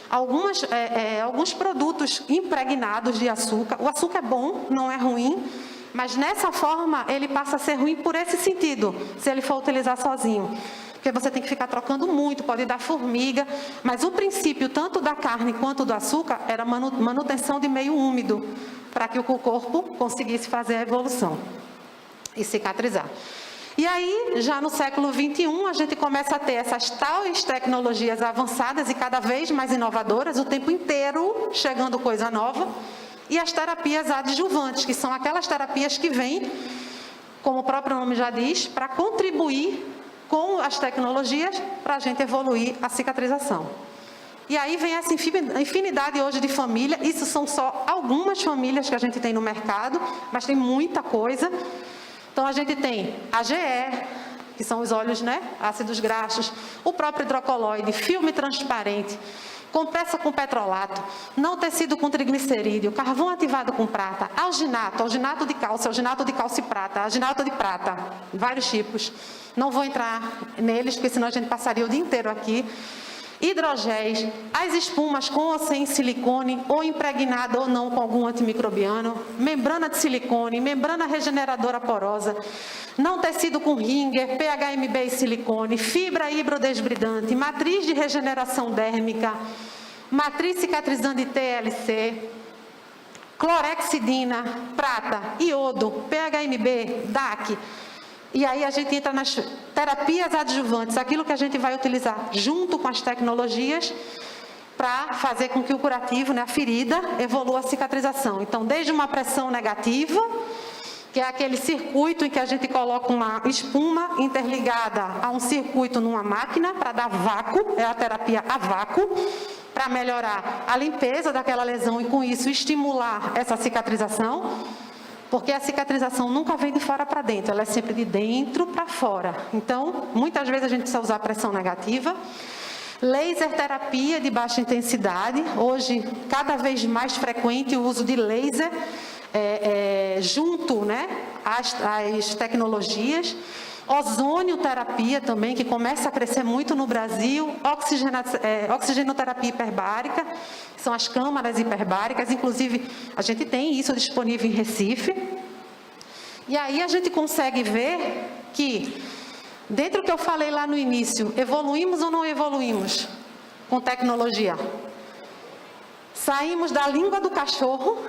alguns produtos impregnados de açúcar. O açúcar é bom, não é ruim, mas nessa forma ele passa a ser ruim por esse sentido, se ele for utilizar sozinho. Porque você tem que ficar trocando muito, pode dar formiga, mas o princípio tanto da carne quanto do açúcar era manutenção de meio úmido, para que o corpo conseguisse fazer a evolução e cicatrizar. E aí, já no século XXI, a gente começa a ter essas tais tecnologias avançadas e cada vez mais inovadoras, o tempo inteiro chegando coisa nova, e as terapias adjuvantes, que são aquelas terapias que vêm, como o próprio nome já diz, para contribuir com as tecnologias para a gente evoluir a cicatrização. E aí vem essa infinidade hoje de família, isso são só algumas famílias que a gente tem no mercado, mas tem muita coisa. Então, a gente tem AGE, que são os óleos, né, ácidos graxos, o próprio hidrocoloide, filme transparente, compressa com petrolato, não tecido com triglicerídeo, carvão ativado com prata, alginato de cálcio e prata, alginato de prata, vários tipos. Não vou entrar neles, porque senão a gente passaria o dia inteiro aqui. Hidrogéis, as espumas com ou sem silicone, ou impregnada ou não com algum antimicrobiano, membrana de silicone, membrana regeneradora porosa, não tecido com Ringer, PHMB e silicone, fibra hibrodesbridante, matriz de regeneração dérmica, matriz cicatrizante TLC, clorexidina, prata, iodo, PHMB, DAC. E aí a gente entra nas terapias adjuvantes, aquilo que a gente vai utilizar junto com as tecnologias para fazer com que o curativo, né, a ferida, evolua a cicatrização. Então, desde uma pressão negativa, que é aquele circuito em que a gente coloca uma espuma interligada a um circuito numa máquina para dar vácuo, é a terapia a vácuo, para melhorar a limpeza daquela lesão e com isso estimular essa cicatrização, porque a cicatrização nunca vem de fora para dentro, ela é sempre de dentro para fora. Então, muitas vezes a gente precisa usar pressão negativa. Laser terapia de baixa intensidade, hoje cada vez mais frequente o uso de laser, junto, né, às tecnologias. Ozônio terapia também, que começa a crescer muito no Brasil. Oxigenoterapia hiperbárica, são as câmaras hiperbáricas, inclusive a gente tem isso disponível em Recife. E aí a gente consegue ver que, dentro do que eu falei lá no início, evoluímos ou não evoluímos com tecnologia? Saímos da língua do cachorro,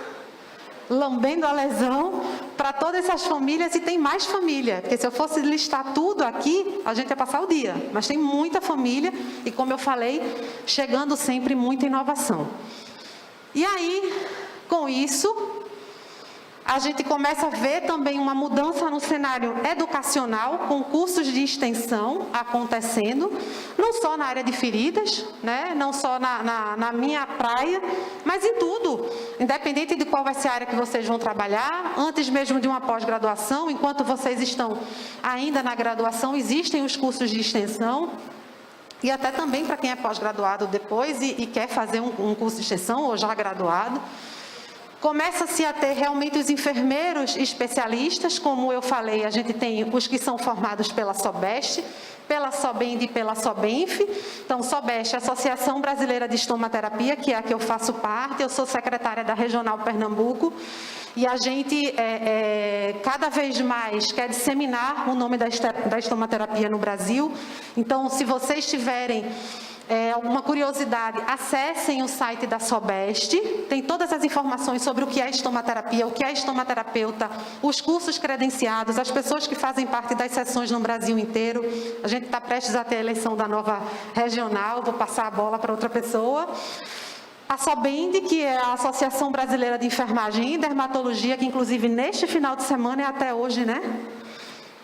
lambendo a lesão, para todas essas famílias, e tem mais família, porque se eu fosse listar tudo aqui, a gente ia passar o dia, mas tem muita família, e como eu falei, chegando sempre muita inovação. E aí, com isso, a gente começa a ver também uma mudança no cenário educacional, com cursos de extensão acontecendo, não só na área de feridas, né? Não só na minha praia, mas em tudo, independente de qual vai ser a área que vocês vão trabalhar, antes mesmo de uma pós-graduação, enquanto vocês estão ainda na graduação, existem os cursos de extensão, e até também para quem é pós-graduado depois e quer fazer um curso de extensão ou já graduado. Começa-se a ter realmente os enfermeiros especialistas, como eu falei, a gente tem os que são formados pela SOBEST, pela SOBEND e pela SOBENF. Então, SOBEST, Associação Brasileira de Estomaterapia, que é a que eu faço parte, eu sou secretária da Regional Pernambuco, e a gente cada vez mais quer disseminar o nome da estomaterapia no Brasil. Então, se vocês tiverem alguma curiosidade, acessem o site da SOBEST, tem todas as informações sobre o que é estomaterapia, o que é estomaterapeuta, os cursos credenciados, as pessoas que fazem parte das sessões no Brasil inteiro. A gente está prestes a ter a eleição da nova regional, vou passar a bola para outra pessoa. A SOBEND, que é a Associação Brasileira de Enfermagem e Dermatologia, que inclusive neste final de semana e até hoje, né?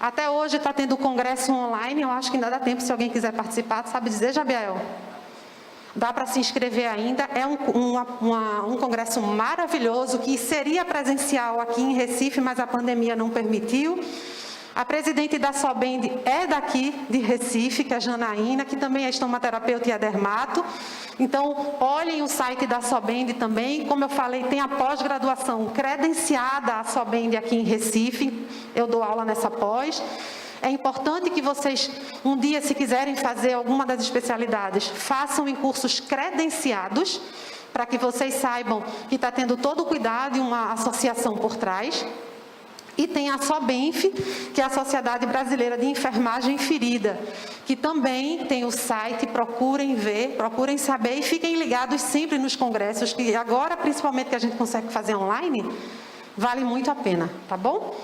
Até hoje está tendo congresso online, eu acho que ainda dá tempo, se alguém quiser participar, sabe dizer, Jabiel? Dá para se inscrever ainda, é um congresso maravilhoso, que seria presencial aqui em Recife, mas a pandemia não permitiu. A presidente da SOBEND é daqui de Recife, que é a Janaína, que também é estomaterapeuta e é dermato. Então, olhem o site da SOBEND também. Como eu falei, tem a pós-graduação credenciada à SOBEND aqui em Recife. Eu dou aula nessa pós. É importante que vocês, um dia, se quiserem fazer alguma das especialidades, façam em cursos credenciados, para que vocês saibam que está tendo todo o cuidado e uma associação por trás. E tem a SOBENF, que é a Sociedade Brasileira de Enfermagem Ferida, que também tem o site, procurem ver, procurem saber e fiquem ligados sempre nos congressos, que agora, principalmente que a gente consegue fazer online, vale muito a pena, tá bom?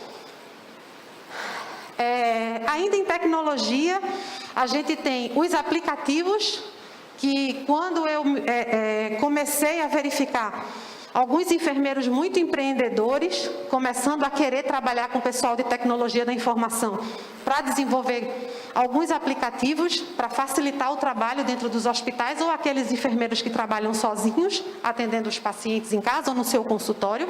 Ainda em tecnologia, a gente tem os aplicativos, que quando eu comecei a verificar alguns enfermeiros muito empreendedores, começando a querer trabalhar com o pessoal de tecnologia da informação, para desenvolver alguns aplicativos para facilitar o trabalho dentro dos hospitais, ou aqueles enfermeiros que trabalham sozinhos, atendendo os pacientes em casa ou no seu consultório,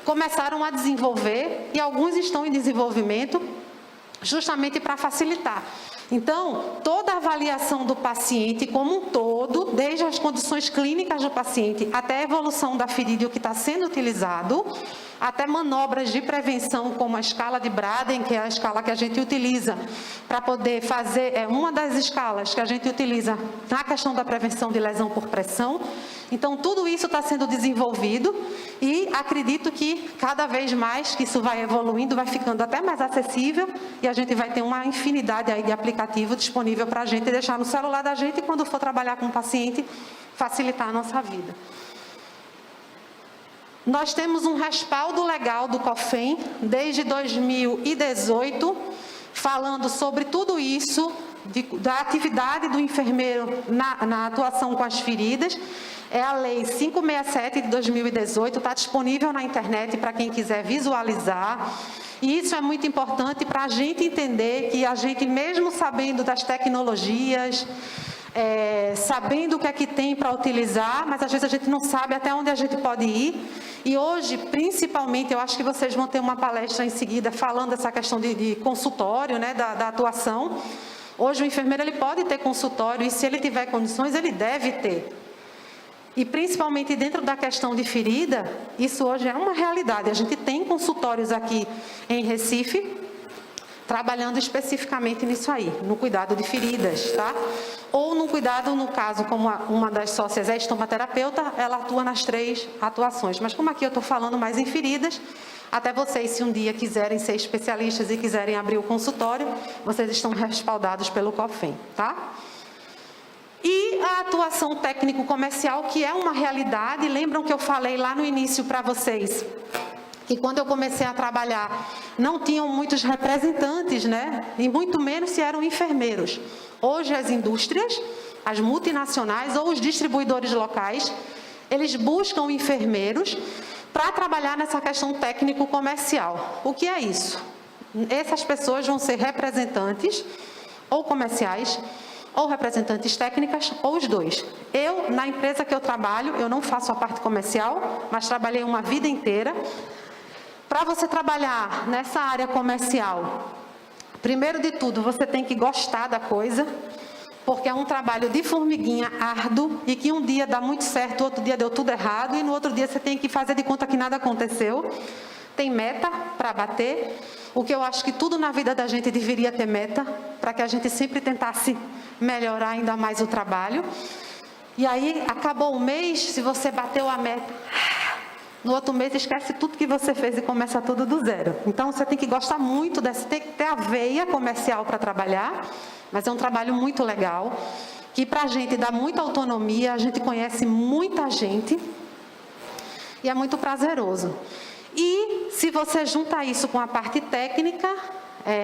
começaram a desenvolver, e alguns estão em desenvolvimento, justamente para facilitar. Então, toda a avaliação do paciente como um todo, desde as condições clínicas do paciente até a evolução da ferida e o que está sendo utilizado, até manobras de prevenção como a escala de Braden, que é a escala que a gente utiliza para poder fazer, uma das escalas que a gente utiliza na questão da prevenção de lesão por pressão. Então, tudo isso está sendo desenvolvido e acredito que cada vez mais que isso vai evoluindo, vai ficando até mais acessível e a gente vai ter uma infinidade aí de aplicativo disponível para a gente deixar no celular da gente e quando for trabalhar com o paciente, facilitar a nossa vida. Nós temos um respaldo legal do COFEM desde 2018, falando sobre tudo isso, da atividade do enfermeiro na atuação com as feridas. É a Lei 567 de 2018, está disponível na internet para quem quiser visualizar. E isso é muito importante para a gente entender que a gente, mesmo sabendo das tecnologias, sabendo o que é que tem para utilizar, mas às vezes a gente não sabe até onde a gente pode ir. E hoje, principalmente, eu acho que vocês vão ter uma palestra em seguida falando dessa questão de consultório, né, da atuação. Hoje o enfermeiro ele pode ter consultório e se ele tiver condições, ele deve ter. E principalmente dentro da questão de ferida, isso hoje é uma realidade. A gente tem consultórios aqui em Recife, trabalhando especificamente nisso aí, no cuidado de feridas, tá? Ou no cuidado, no caso, como uma das sócias é estomaterapeuta, ela atua nas 3 atuações. Mas como aqui eu estou falando mais em feridas, até vocês, se um dia quiserem ser especialistas e quiserem abrir o consultório, vocês estão respaldados pelo COFEM, tá? E a atuação técnico-comercial, que é uma realidade, lembram que eu falei lá no início para vocês, que quando eu comecei a trabalhar, não tinham muitos representantes, né? E muito menos se eram enfermeiros. Hoje as indústrias, as multinacionais ou os distribuidores locais, eles buscam enfermeiros para trabalhar nessa questão técnico-comercial. O que é isso? Essas pessoas vão ser representantes ou comerciais, ou representantes técnicas, ou os dois. Eu, na empresa que eu trabalho, eu não faço a parte comercial, mas trabalhei uma vida inteira. Para você trabalhar nessa área comercial, primeiro de tudo, você tem que gostar da coisa, porque é um trabalho de formiguinha árduo e que um dia dá muito certo, outro dia deu tudo errado e no outro dia você tem que fazer de conta que nada aconteceu. Tem meta para bater, o que eu acho que tudo na vida da gente deveria ter meta, para que a gente sempre tentasse melhorar ainda mais o trabalho. E aí, acabou o mês, se você bateu a meta, no outro mês esquece tudo que você fez e começa tudo do zero. Então, você tem que gostar muito dessa, tem que ter a veia comercial para trabalhar, mas é um trabalho muito legal, que para a gente dá muita autonomia, a gente conhece muita gente e é muito prazeroso. E se você junta isso com a parte técnica,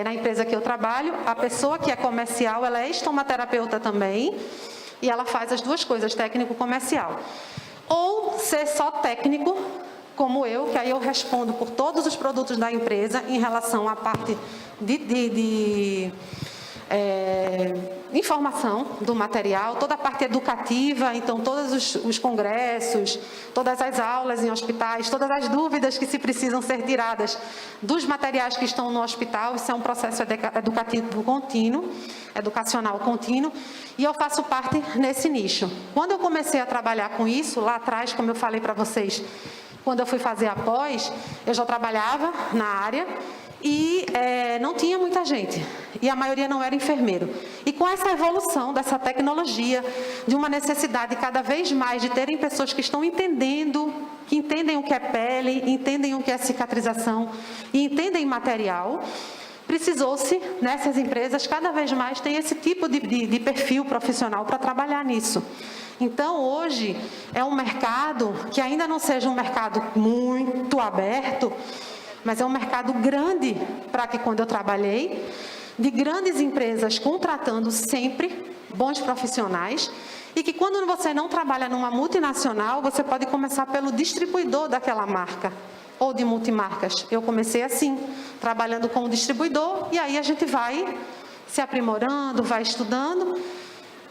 na empresa que eu trabalho, a pessoa que é comercial, ela é estomaterapeuta também, e ela faz as duas coisas, técnico-comercial. Ou ser só técnico, como eu, que aí eu respondo por todos os produtos da empresa em relação à parte de informação do material, toda a parte educativa, então todos os congressos, todas as aulas em hospitais, todas as dúvidas que se precisam ser tiradas dos materiais que estão no hospital, isso é um processo educativo contínuo, educacional contínuo, e eu faço parte nesse nicho. Quando eu comecei a trabalhar com isso, lá atrás, como eu falei para vocês, quando eu fui fazer a pós, eu já trabalhava na área, e não tinha muita gente, e a maioria não era enfermeiro. E com essa evolução dessa tecnologia, de uma necessidade cada vez mais de terem pessoas que estão entendendo, que entendem o que é pele, entendem o que é cicatrização e entendem material, precisou-se, nessas empresas, cada vez mais ter esse tipo de perfil profissional para trabalhar nisso. Então, hoje, é um mercado que ainda não seja um mercado muito aberto, mas é um mercado grande para que quando eu trabalhei, de grandes empresas contratando sempre bons profissionais, e que quando você não trabalha numa multinacional, você pode começar pelo distribuidor daquela marca, ou de multimarcas. Eu comecei assim, trabalhando como distribuidor, e aí a gente vai se aprimorando, vai estudando,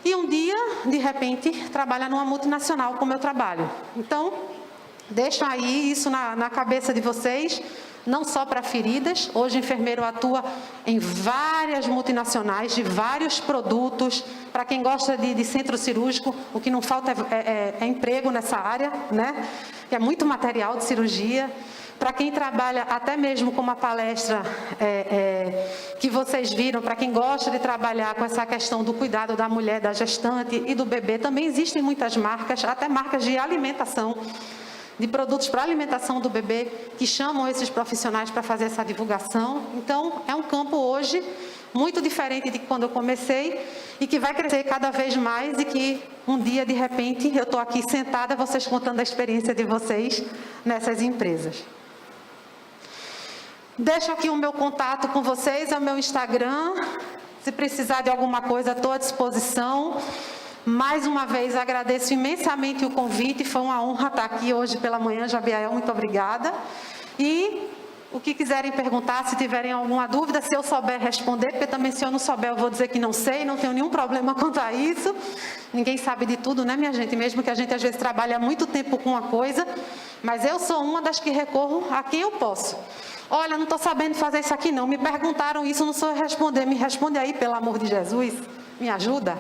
e um dia, de repente, trabalha numa multinacional como eu trabalho. Então, deixa aí isso na cabeça de vocês, não só para feridas. Hoje o enfermeiro atua em várias multinacionais, de vários produtos. Para quem gosta de centro cirúrgico, o que não falta é emprego nessa área, né? Que é muito material de cirurgia. Para quem trabalha até mesmo com uma palestra que vocês viram, para quem gosta de trabalhar com essa questão do cuidado da mulher, da gestante e do bebê, também existem muitas marcas, até marcas de alimentação, de produtos para alimentação do bebê, que chamam esses profissionais para fazer essa divulgação. Então, é um campo hoje muito diferente de quando eu comecei e que vai crescer cada vez mais, e que um dia, de repente, eu estou aqui sentada, vocês contando a experiência de vocês nessas empresas. Deixo aqui o meu contato com vocês, é o meu Instagram. Se precisar de alguma coisa, estou à disposição. Mais uma vez, agradeço imensamente o convite, foi uma honra estar aqui hoje pela manhã, Jabiael, muito obrigada. E o que quiserem perguntar, se tiverem alguma dúvida, se eu souber responder, porque também se eu não souber eu vou dizer que não sei, não tenho nenhum problema quanto a isso. Ninguém sabe de tudo, né, minha gente? Mesmo que a gente às vezes trabalhe há muito tempo com uma coisa, mas eu sou uma das que recorro a quem eu posso. Olha, não estou sabendo fazer isso aqui não, me perguntaram isso, não sou eu responder, me responde aí, pelo amor de Jesus, me ajuda.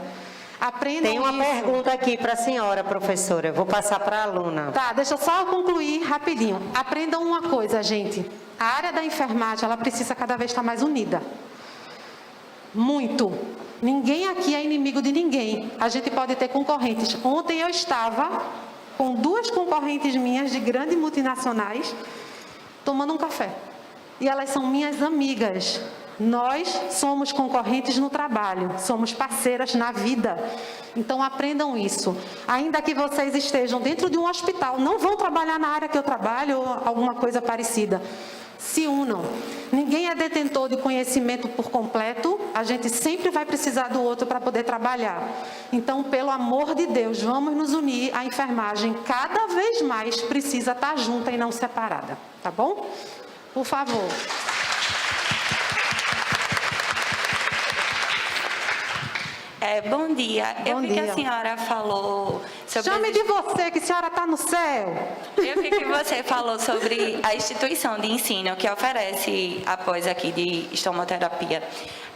Aprendam Tem uma isso. pergunta aqui para a senhora, professora. Eu vou passar para a aluna. Tá, deixa eu só concluir rapidinho. Aprendam uma coisa, gente. A área da enfermagem, ela precisa cada vez estar mais unida. Muito. Ninguém aqui é inimigo de ninguém. A gente pode ter concorrentes. Ontem eu estava com 2 concorrentes minhas de grandes multinacionais tomando um café. E elas são minhas amigas. Nós somos concorrentes no trabalho, somos parceiras na vida. Então aprendam isso. Ainda que vocês estejam dentro de um hospital, não vão trabalhar na área que eu trabalho ou alguma coisa parecida. Se unam. Ninguém é detentor de conhecimento por completo, a gente sempre vai precisar do outro para poder trabalhar. Então, pelo amor de Deus, vamos nos unir. A enfermagem cada vez mais precisa estar junta e não separada, tá bom? Por favor. Bom dia. Eu vi que a senhora falou sobre... Chame de você, que a senhora está no céu. Eu vi que você falou sobre a instituição de ensino que oferece após aqui de estomoterapia.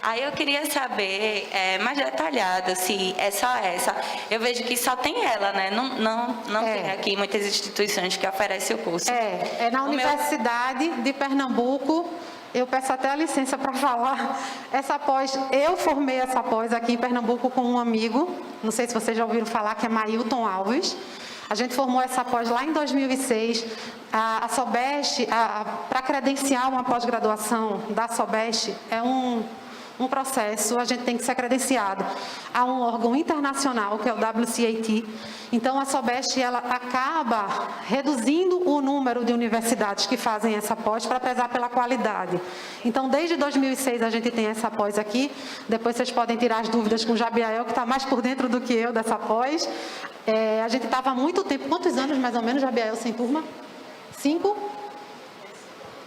Aí eu queria saber mais detalhado se é só essa. Eu vejo que só tem ela, né? Não tem aqui muitas instituições que oferecem o curso. É na Universidade de Pernambuco. Eu peço até a licença para falar. Essa pós, eu formei essa pós aqui em Pernambuco com um amigo, não sei se vocês já ouviram falar, que é Mailton Alves. A gente formou essa pós lá em 2006. A SOBEST, para credenciar uma pós-graduação da SOBEST, é um processo, a gente tem que ser credenciado a um órgão internacional, que é o WCAT. Então, a SOBEST, ela acaba reduzindo o número de universidades que fazem essa pós para prezar pela qualidade. Então, desde 2006, a gente tem essa pós aqui. Depois, vocês podem tirar as dúvidas com o Jabiael, que está mais por dentro do que eu dessa pós. A gente estava há muito tempo, quantos anos mais ou menos, Jabiael, sem turma?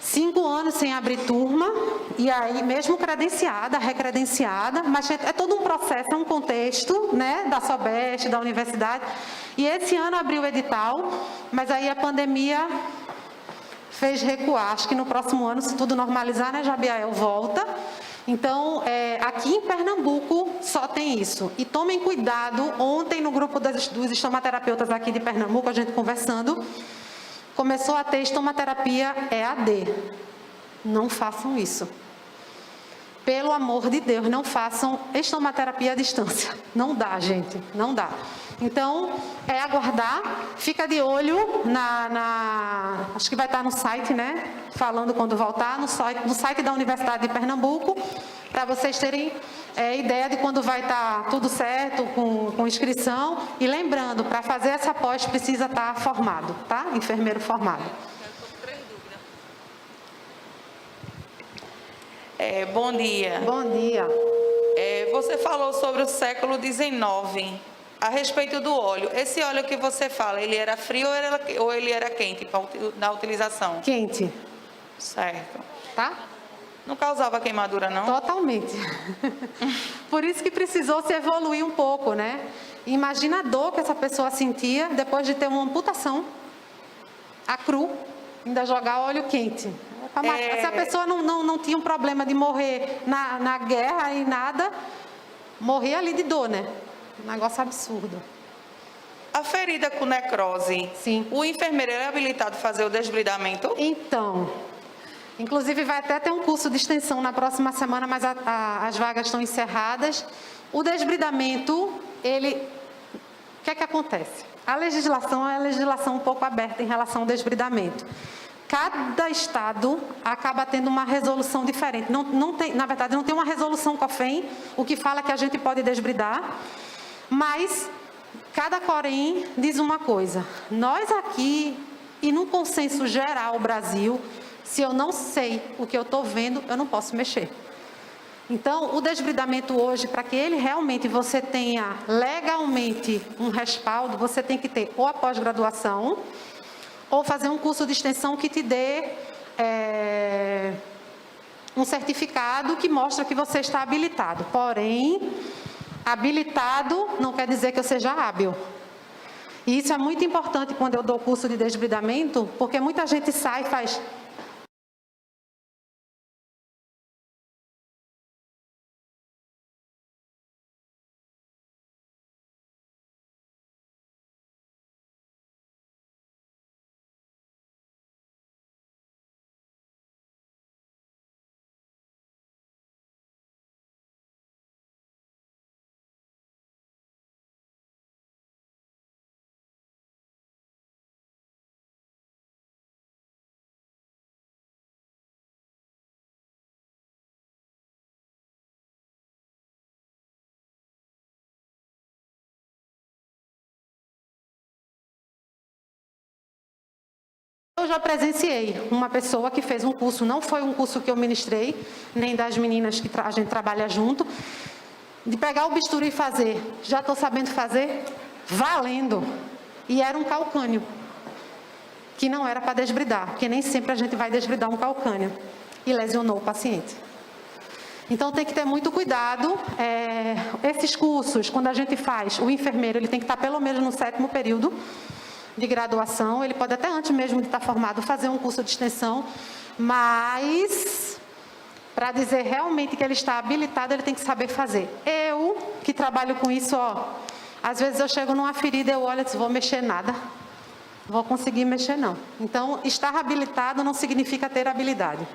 5 anos sem abrir turma, e aí mesmo credenciada, recredenciada, mas é todo um processo, é um contexto, né, da SOBEST, da universidade. E esse ano abriu o edital, mas aí a pandemia fez recuar. Acho que no próximo ano, se tudo normalizar, né, Jabiael, volta. Então, aqui em Pernambuco só tem isso. E tomem cuidado, ontem no grupo dos estomaterapeutas aqui de Pernambuco, a gente conversando, começou a ter estomaterapia EAD. Não façam isso. Pelo amor de Deus, não façam estomaterapia à distância. Não dá, gente, não dá. Então, é aguardar, fica de olho acho que vai estar no site, né? Falando quando voltar, no site da Universidade de Pernambuco, para vocês terem ideia de quando vai estar tudo certo, com inscrição. E lembrando, para fazer essa pós precisa estar formado, tá? Enfermeiro formado. Bom dia. Bom dia. Você falou sobre o século XIX, a respeito do óleo. Esse óleo que você fala, ele era frio ou ele era quente na utilização? Quente. Certo. Tá? Não causava queimadura, não? Totalmente. Por isso que precisou se evoluir um pouco, né? Imagina a dor que essa pessoa sentia depois de ter uma amputação, a cru, ainda jogar óleo quente. Se a pessoa não tinha um problema de morrer na guerra e nada, morria ali de dor, né? Um negócio absurdo. A ferida com necrose, sim. O enfermeiro é habilitado a fazer o desbridamento? Então, inclusive vai até ter um curso de extensão na próxima semana, mas as vagas estão encerradas. O desbridamento, o que é que acontece? A legislação é uma legislação um pouco aberta em relação ao desbridamento. Cada estado acaba tendo uma resolução diferente. Não tem, na verdade, não tem uma resolução COFEM, o que fala que a gente pode desbridar, mas cada Corém diz uma coisa. Nós aqui, e num consenso geral Brasil, se eu não sei o que eu estou vendo, eu não posso mexer. Então, o desbridamento hoje, para que ele realmente você tenha legalmente um respaldo, você tem que ter ou a pós-graduação, ou fazer um curso de extensão que te dê um certificado que mostra que você está habilitado. Porém, habilitado não quer dizer que eu seja hábil. E isso é muito importante quando eu dou curso de desbridamento, porque muita gente sai e faz... Eu já presenciei uma pessoa que fez um curso, não foi um curso que eu ministrei, nem das meninas que a gente trabalha junto, de pegar o bisturi e fazer. Já estou sabendo fazer? Valendo! E era um calcânio, que não era para desbridar, porque nem sempre a gente vai desbridar um calcânio. E lesionou o paciente. Então tem que ter muito cuidado. Esses cursos, quando a gente faz, o enfermeiro ele tem que estar pelo menos no 7º período de graduação, ele pode até antes mesmo de estar formado fazer um curso de extensão, mas para dizer realmente que ele está habilitado, ele tem que saber fazer. Eu, que trabalho com isso, às vezes eu chego numa ferida, eu olho e digo, vou mexer nada, vou conseguir mexer não. Então, estar habilitado não significa ter habilidade.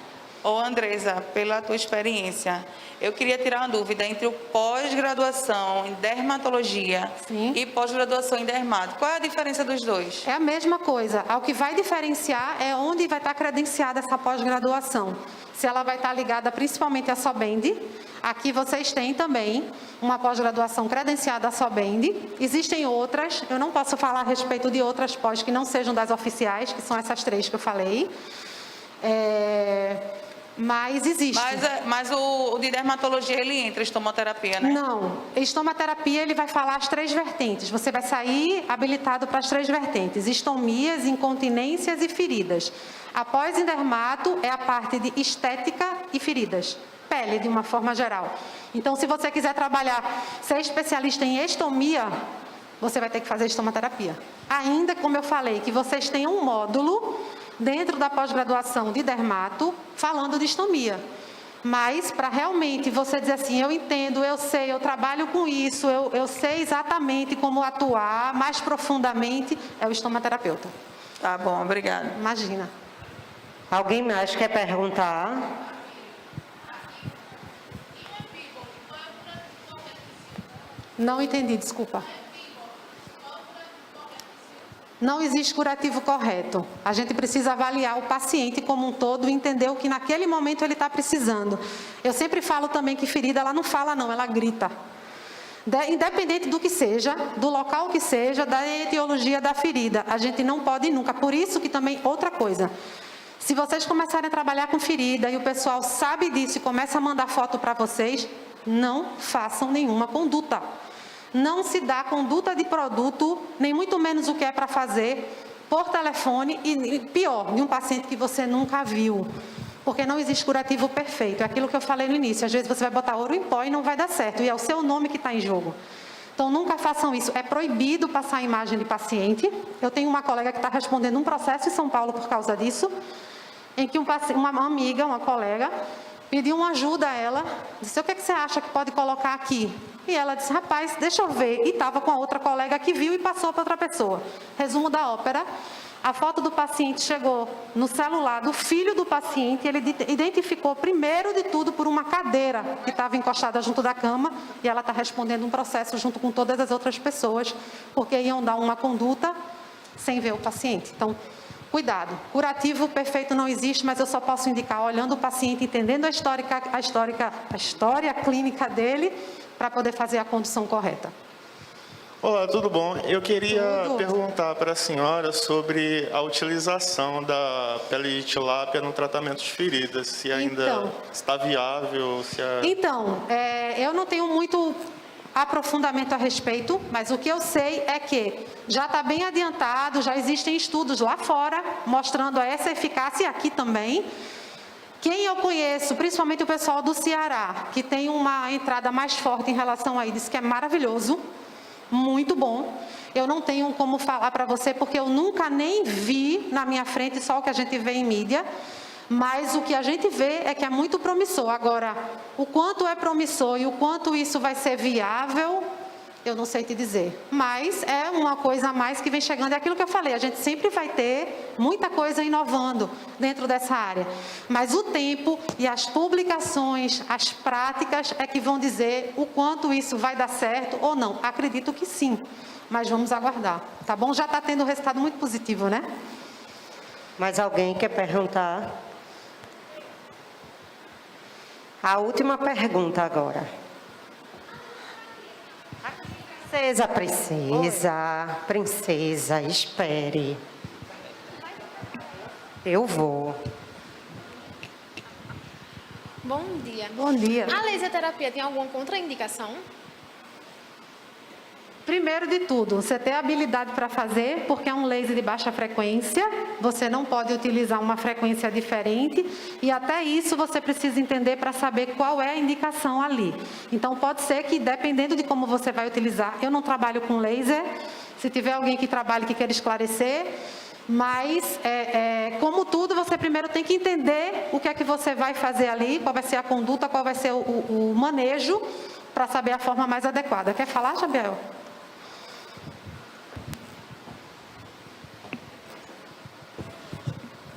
Ô Andresa, pela tua experiência, eu queria tirar uma dúvida entre o pós-graduação em dermatologia e pós-graduação em dermato. Qual é a diferença dos dois? É a mesma coisa. O que vai diferenciar é onde vai estar credenciada essa pós-graduação. Se ela vai estar ligada principalmente à SOBEND. Aqui vocês têm também uma pós-graduação credenciada à SOBEND. Existem outras, eu não posso falar a respeito de outras pós que não sejam das oficiais, que são essas 3 que eu falei. Mas existe. Mas o de dermatologia, ele entra estomoterapia, né? Não. Estomoterapia, ele vai falar as 3 vertentes. Você vai sair habilitado para as 3 vertentes. Estomias, incontinências e feridas. Após em dermato, é a parte de estética e feridas. Pele, de uma forma geral. Então, se você quiser trabalhar, ser especialista em estomia, você vai ter que fazer estomoterapia. Ainda, como eu falei, que vocês tenham um módulo dentro da pós-graduação de dermato, falando de estomia. Mas, para realmente você dizer assim, eu entendo, eu sei, eu trabalho com isso, eu sei exatamente como atuar mais profundamente, é o estomaterapeuta. Tá bom, obrigada. Imagina. Alguém mais quer perguntar? Não entendi, desculpa. Não existe curativo correto. A gente precisa avaliar o paciente como um todo e entender o que naquele momento ele está precisando. Eu sempre falo também que ferida, ela não fala não, ela grita. Independente do que seja, do local que seja, da etiologia da ferida, a gente não pode nunca. Por isso que também, outra coisa, se vocês começarem a trabalhar com ferida e o pessoal sabe disso e começa a mandar foto para vocês, não façam nenhuma conduta. Não se dá conduta de produto, nem muito menos o que é para fazer, por telefone e, pior, de um paciente que você nunca viu. Porque não existe curativo perfeito. É aquilo que eu falei no início. Às vezes você vai botar ouro em pó e não vai dar certo. E é o seu nome que está em jogo. Então, nunca façam isso. É proibido passar a imagem de paciente. Eu tenho uma colega que está respondendo um processo em São Paulo por causa disso, em que uma amiga, uma colega, pediu uma ajuda a ela, disse, o que você acha que pode colocar aqui? E ela disse, rapaz, deixa eu ver. E estava com a outra colega que viu e passou para outra pessoa. Resumo da ópera, a foto do paciente chegou no celular do filho do paciente, ele identificou primeiro de tudo por uma cadeira que estava encostada junto da cama, e ela está respondendo um processo junto com todas as outras pessoas, porque iam dar uma conduta sem ver o paciente. Então, cuidado. Curativo perfeito não existe, mas eu só posso indicar olhando o paciente, entendendo a história clínica dele, para poder fazer a condução correta. Olá, tudo bom? Eu queria Tudo. perguntar para a senhora sobre a utilização da pele de tilápia no tratamento de feridas, se ainda Então. está viável, se é... Então, eu não tenho muito aprofundamento a respeito, mas o que eu sei é que já está bem adiantado, já existem estudos lá fora mostrando essa eficácia aqui também. Quem eu conheço, principalmente o pessoal do Ceará, que tem uma entrada mais forte em relação a isso, que é maravilhoso, muito bom. Eu não tenho como falar para você, porque eu nunca nem vi na minha frente só o que a gente vê em mídia, mas o que a gente vê é que é muito promissor. Agora, o quanto é promissor e o quanto isso vai ser viável, eu não sei te dizer. Mas é uma coisa a mais que vem chegando. É aquilo que eu falei, a gente sempre vai ter muita coisa inovando dentro dessa área. Mas o tempo e as publicações, as práticas é que vão dizer o quanto isso vai dar certo ou não. Acredito que sim, mas vamos aguardar. Tá bom? Já está tendo um resultado muito positivo, né? Mais alguém quer perguntar? A última pergunta agora. Princesa, espere. Eu vou. Bom dia. Bom dia. A laser terapia tem alguma contraindicação? Primeiro de tudo, você ter habilidade para fazer, porque é um laser de baixa frequência, você não pode utilizar uma frequência diferente, e até isso você precisa entender para saber qual é a indicação ali. Então, pode ser que, dependendo de como você vai utilizar, eu não trabalho com laser, se tiver alguém que trabalhe que queira esclarecer, mas, como tudo, você primeiro tem que entender o que é que você vai fazer ali, qual vai ser a conduta, qual vai ser o manejo, para saber a forma mais adequada. Quer falar, Jabiel?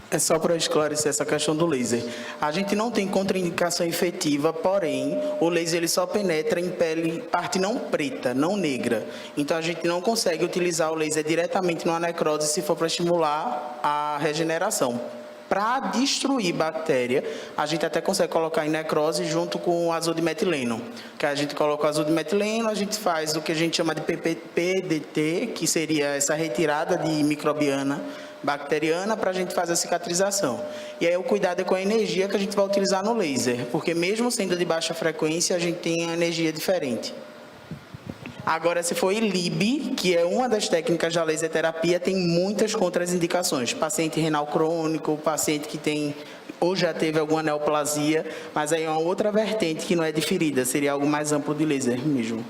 É só para esclarecer essa questão do laser. A gente não tem contraindicação efetiva, porém, o laser ele só penetra em pele, parte não preta, não negra. Então, a gente não consegue utilizar o laser diretamente numa necrose se for para estimular a regeneração. Para destruir bactéria, a gente até consegue colocar em necrose junto com o azul de metileno. Que a gente coloca o azul de metileno, a gente faz o que a gente chama de PDT, que seria essa retirada de microbiana bacteriana para a gente fazer a cicatrização. E aí o cuidado é com a energia que a gente vai utilizar no laser, porque mesmo sendo de baixa frequência, a gente tem a energia diferente. Agora, se for ILIB, que é uma das técnicas da laser terapia, tem muitas contraindicações. Paciente renal crônico, paciente que tem ou já teve alguma neoplasia, mas aí é uma outra vertente que não é de ferida, seria algo mais amplo de laser mesmo.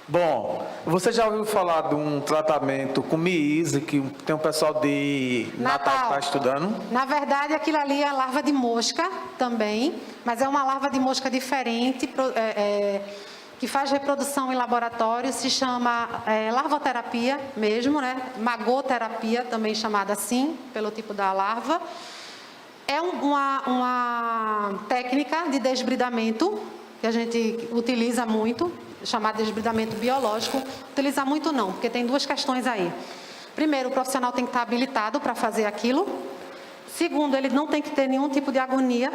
Bom, você já ouviu falar de um tratamento com MIISE, que tem um pessoal de Natal que está estudando? Na verdade, aquilo ali é larva de mosca também, mas é uma larva de mosca diferente, que faz reprodução em laboratório, se chama larvoterapia mesmo, né? Magoterapia, também chamada assim, pelo tipo da larva. É uma técnica de desbridamento que a gente utiliza muito, chamado desbridamento biológico. Utilizar muito não, porque tem duas questões aí. Primeiro, o profissional tem que estar habilitado para fazer aquilo. Segundo, ele não tem que ter nenhum tipo de agonia.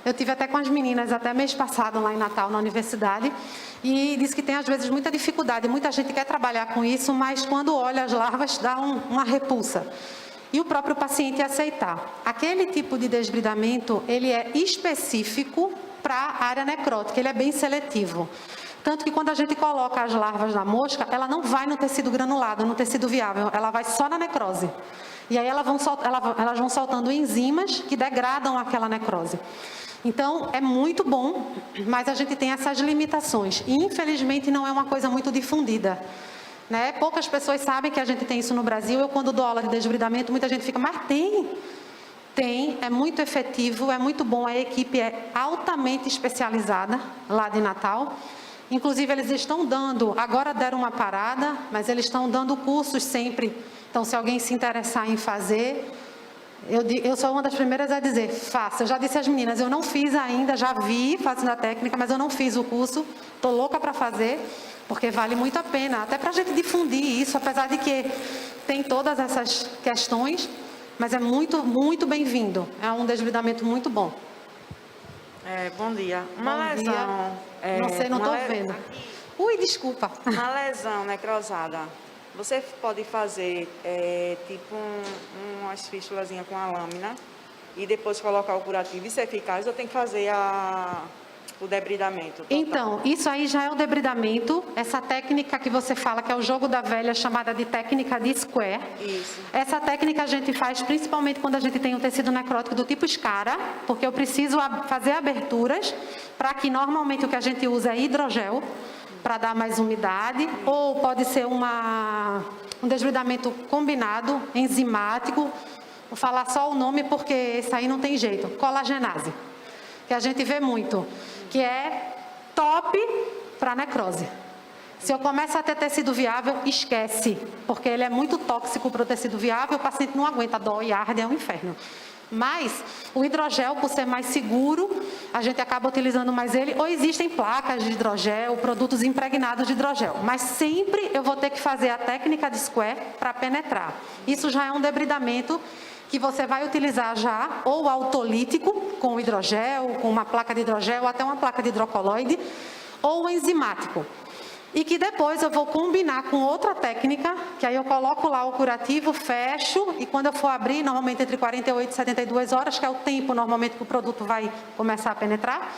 Eu tive até com as meninas, até mês passado, lá em Natal, na universidade, e disse que tem, às vezes, muita dificuldade. Muita gente quer trabalhar com isso, mas quando olha as larvas, dá uma repulsa. E o próprio paciente aceitar. Aquele tipo de desbridamento, ele é específico para a área necrótica, ele é bem seletivo. Tanto que quando a gente coloca as larvas da mosca, ela não vai no tecido granulado, no tecido viável, ela vai só na necrose. E aí elas vão soltando enzimas que degradam aquela necrose. Então, é muito bom, mas a gente tem essas limitações. E, infelizmente, não é uma coisa muito difundida. Né? Poucas pessoas sabem que a gente tem isso no Brasil. Eu, quando dou aula de desbridamento, muita gente fica, mas tem. Tem, é muito efetivo, é muito bom. A equipe é altamente especializada lá de Natal. Inclusive, eles estão dando, agora deram uma parada, mas eles estão dando cursos sempre. Então, se alguém se interessar em fazer, eu sou uma das primeiras a dizer, faça. Eu já disse às meninas, eu não fiz ainda, já vi fazendo a técnica, mas eu não fiz o curso. Estou louca para fazer, porque vale muito a pena. Até para a gente difundir isso, apesar de que tem todas essas questões, mas é muito, muito bem-vindo. É um desbridamento muito bom. Bom dia. Uma lesão. Não sei, não estou vendo. Ui, desculpa. Na lesão necrosada, você pode fazer umas fístulazinhas com a lâmina e depois colocar o curativo. Isso é eficaz ou tem que fazer o debridamento total? Então, isso aí já é o debridamento. Essa técnica que você fala, que é o jogo da velha, chamada de técnica de square. Isso. Essa técnica a gente faz principalmente quando a gente tem um tecido necrótico do tipo escara, porque eu preciso fazer aberturas, para que normalmente o que a gente usa é hidrogel, para dar mais umidade, ou pode ser um desbridamento combinado, enzimático. Vou falar só o nome porque esse aí não tem jeito. Colagenase, que a gente vê muito, que é top para necrose. Se eu começo a ter tecido viável, esquece, porque ele é muito tóxico para o tecido viável, o paciente não aguenta, dói, arde, é um inferno. Mas o hidrogel, por ser mais seguro, a gente acaba utilizando mais ele, ou existem placas de hidrogel, produtos impregnados de hidrogel. Mas sempre eu vou ter que fazer a técnica de square para penetrar. Isso já é um debridamento que você vai utilizar já, ou autolítico, com hidrogel, com uma placa de hidrogel, ou até uma placa de hidrocoloide, ou enzimático. E que depois eu vou combinar com outra técnica, que aí eu coloco lá o curativo, fecho, e quando eu for abrir, normalmente entre 48 e 72 horas, que é o tempo normalmente que o produto vai começar a penetrar,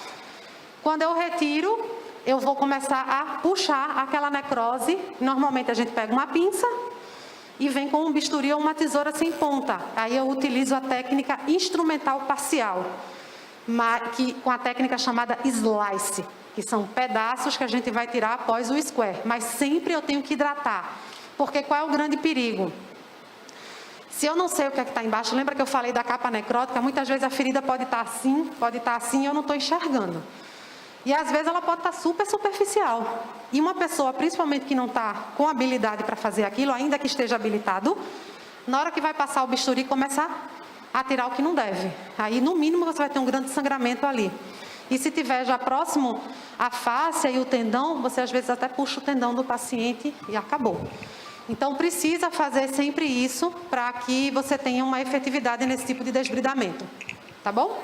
quando eu retiro, eu vou começar a puxar aquela necrose. Normalmente a gente pega uma pinça e vem com um bisturi ou uma tesoura sem ponta. Aí eu utilizo a técnica instrumental parcial, com a técnica chamada slice, que são pedaços que a gente vai tirar após o square. Mas sempre eu tenho que hidratar, porque qual é o grande perigo? Se eu não sei o que é que está embaixo, lembra que eu falei da capa necrótica? Muitas vezes a ferida pode estar assim, e eu não estou enxergando. E às vezes ela pode estar super superficial. E uma pessoa, principalmente que não está com habilidade para fazer aquilo, ainda que esteja habilitado, na hora que vai passar o bisturi, começa a tirar o que não deve. Aí, no mínimo, você vai ter um grande sangramento ali. E se tiver já próximo a fáscia e o tendão, você às vezes até puxa o tendão do paciente e acabou. Então, precisa fazer sempre isso para que você tenha uma efetividade nesse tipo de desbridamento. Tá bom?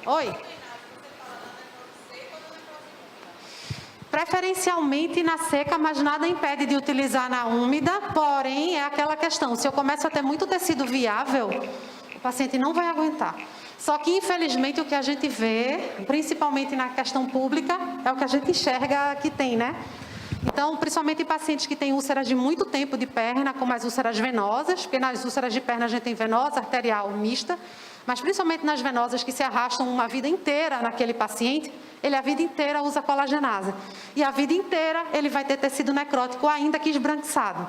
Oi? Preferencialmente na seca, mas nada impede de utilizar na úmida, porém é aquela questão, se eu começo a ter muito tecido viável, o paciente não vai aguentar. Só que, infelizmente, o que a gente vê, principalmente na questão pública, é o que a gente enxerga que tem, né? Então, principalmente em pacientes que têm úlceras de muito tempo de perna, como as úlceras venosas, porque nas úlceras de perna a gente tem venosa, arterial, mista, mas principalmente nas venosas que se arrastam uma vida inteira naquele paciente, ele a vida inteira usa colagenase. E a vida inteira ele vai ter tecido necrótico, ainda que esbranquiçado.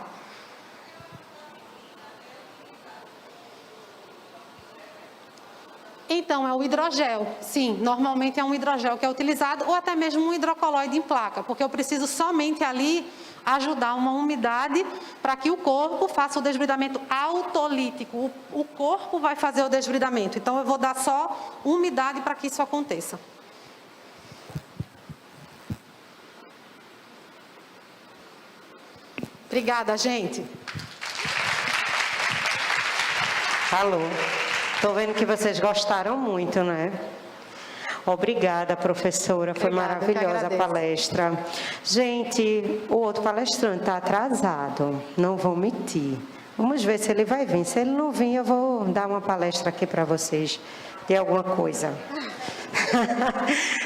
Então, é o hidrogel. Sim, normalmente é um hidrogel que é utilizado, ou até mesmo um hidrocoloide em placa, porque eu preciso somente ali ajudar uma umidade para que o corpo faça o desbridamento autolítico. O corpo vai fazer o desbridamento. Então, eu vou dar só umidade para que isso aconteça. Obrigada, gente. Alô. Estou vendo que vocês gostaram muito, né? Obrigada, professora. Foi maravilhosa a palestra. Gente, o outro palestrante está atrasado. Não vou mentir. Vamos ver se ele vai vir. Se ele não vir, eu vou dar uma palestra aqui para vocês de alguma coisa.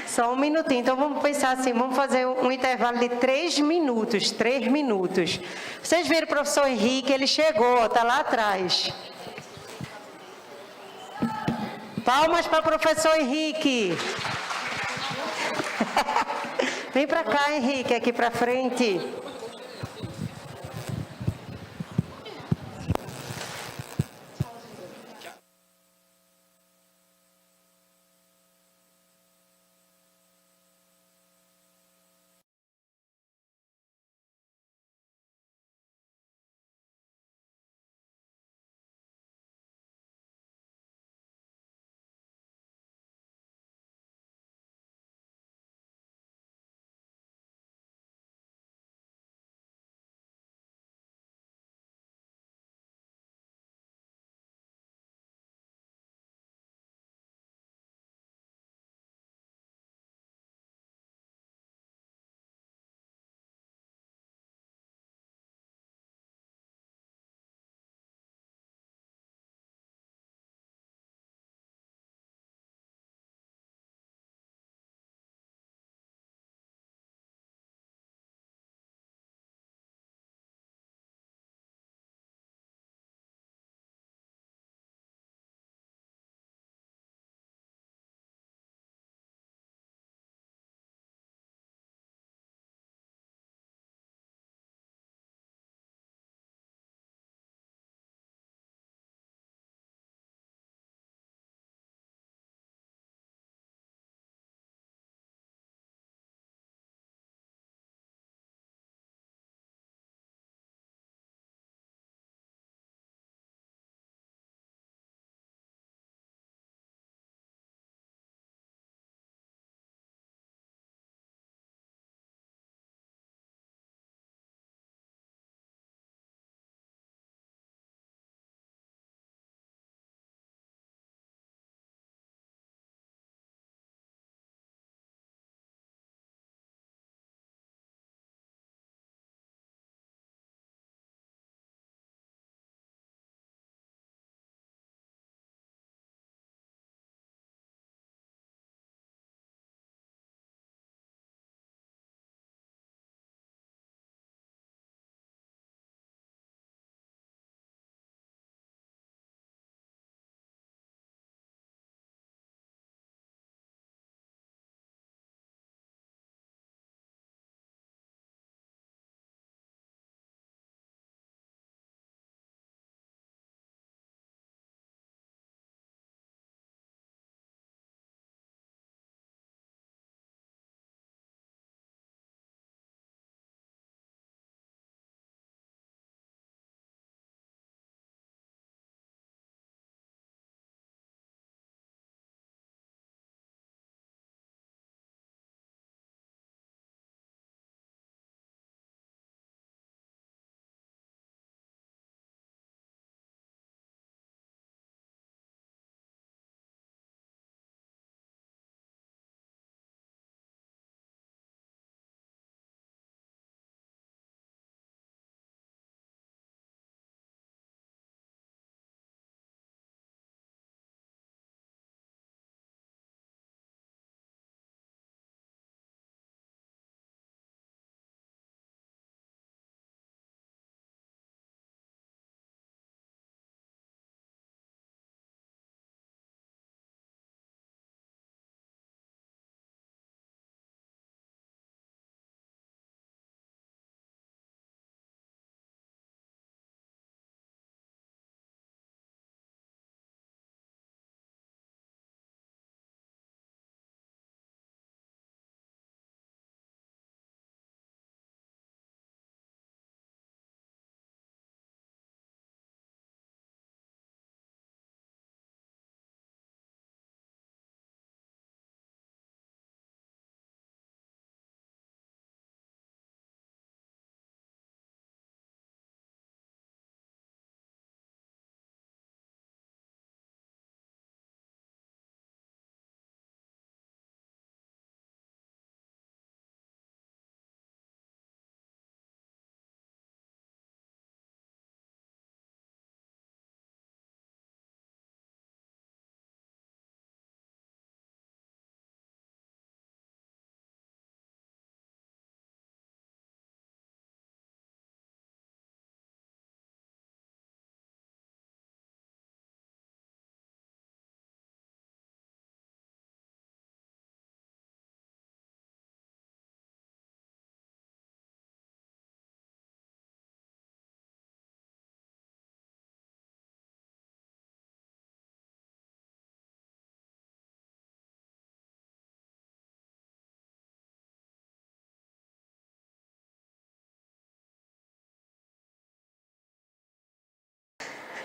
Só um minutinho. Então, vamos pensar assim, vamos fazer um intervalo de 3 minutos. 3 minutos. Vocês viram o professor Henrique? Ele chegou, está lá atrás. Palmas para o professor Henrique. Vem para cá, Henrique, aqui para frente.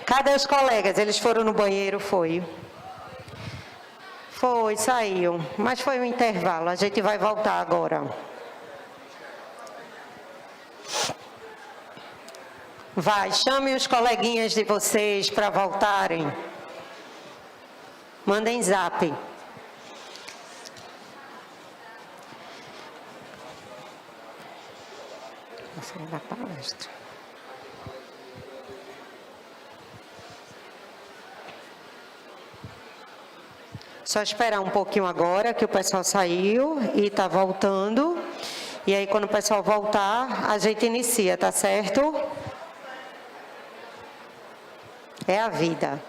Cadê os colegas? Eles foram no banheiro, foi? Foi, saiu. Mas foi um intervalo. A gente vai voltar agora. Vai, chame os coleguinhas de vocês para voltarem. Mandem zap. Vou sair da palestra. Só esperar um pouquinho agora, que o pessoal saiu e está voltando. E aí, quando o pessoal voltar, a gente inicia, tá certo? É a vida.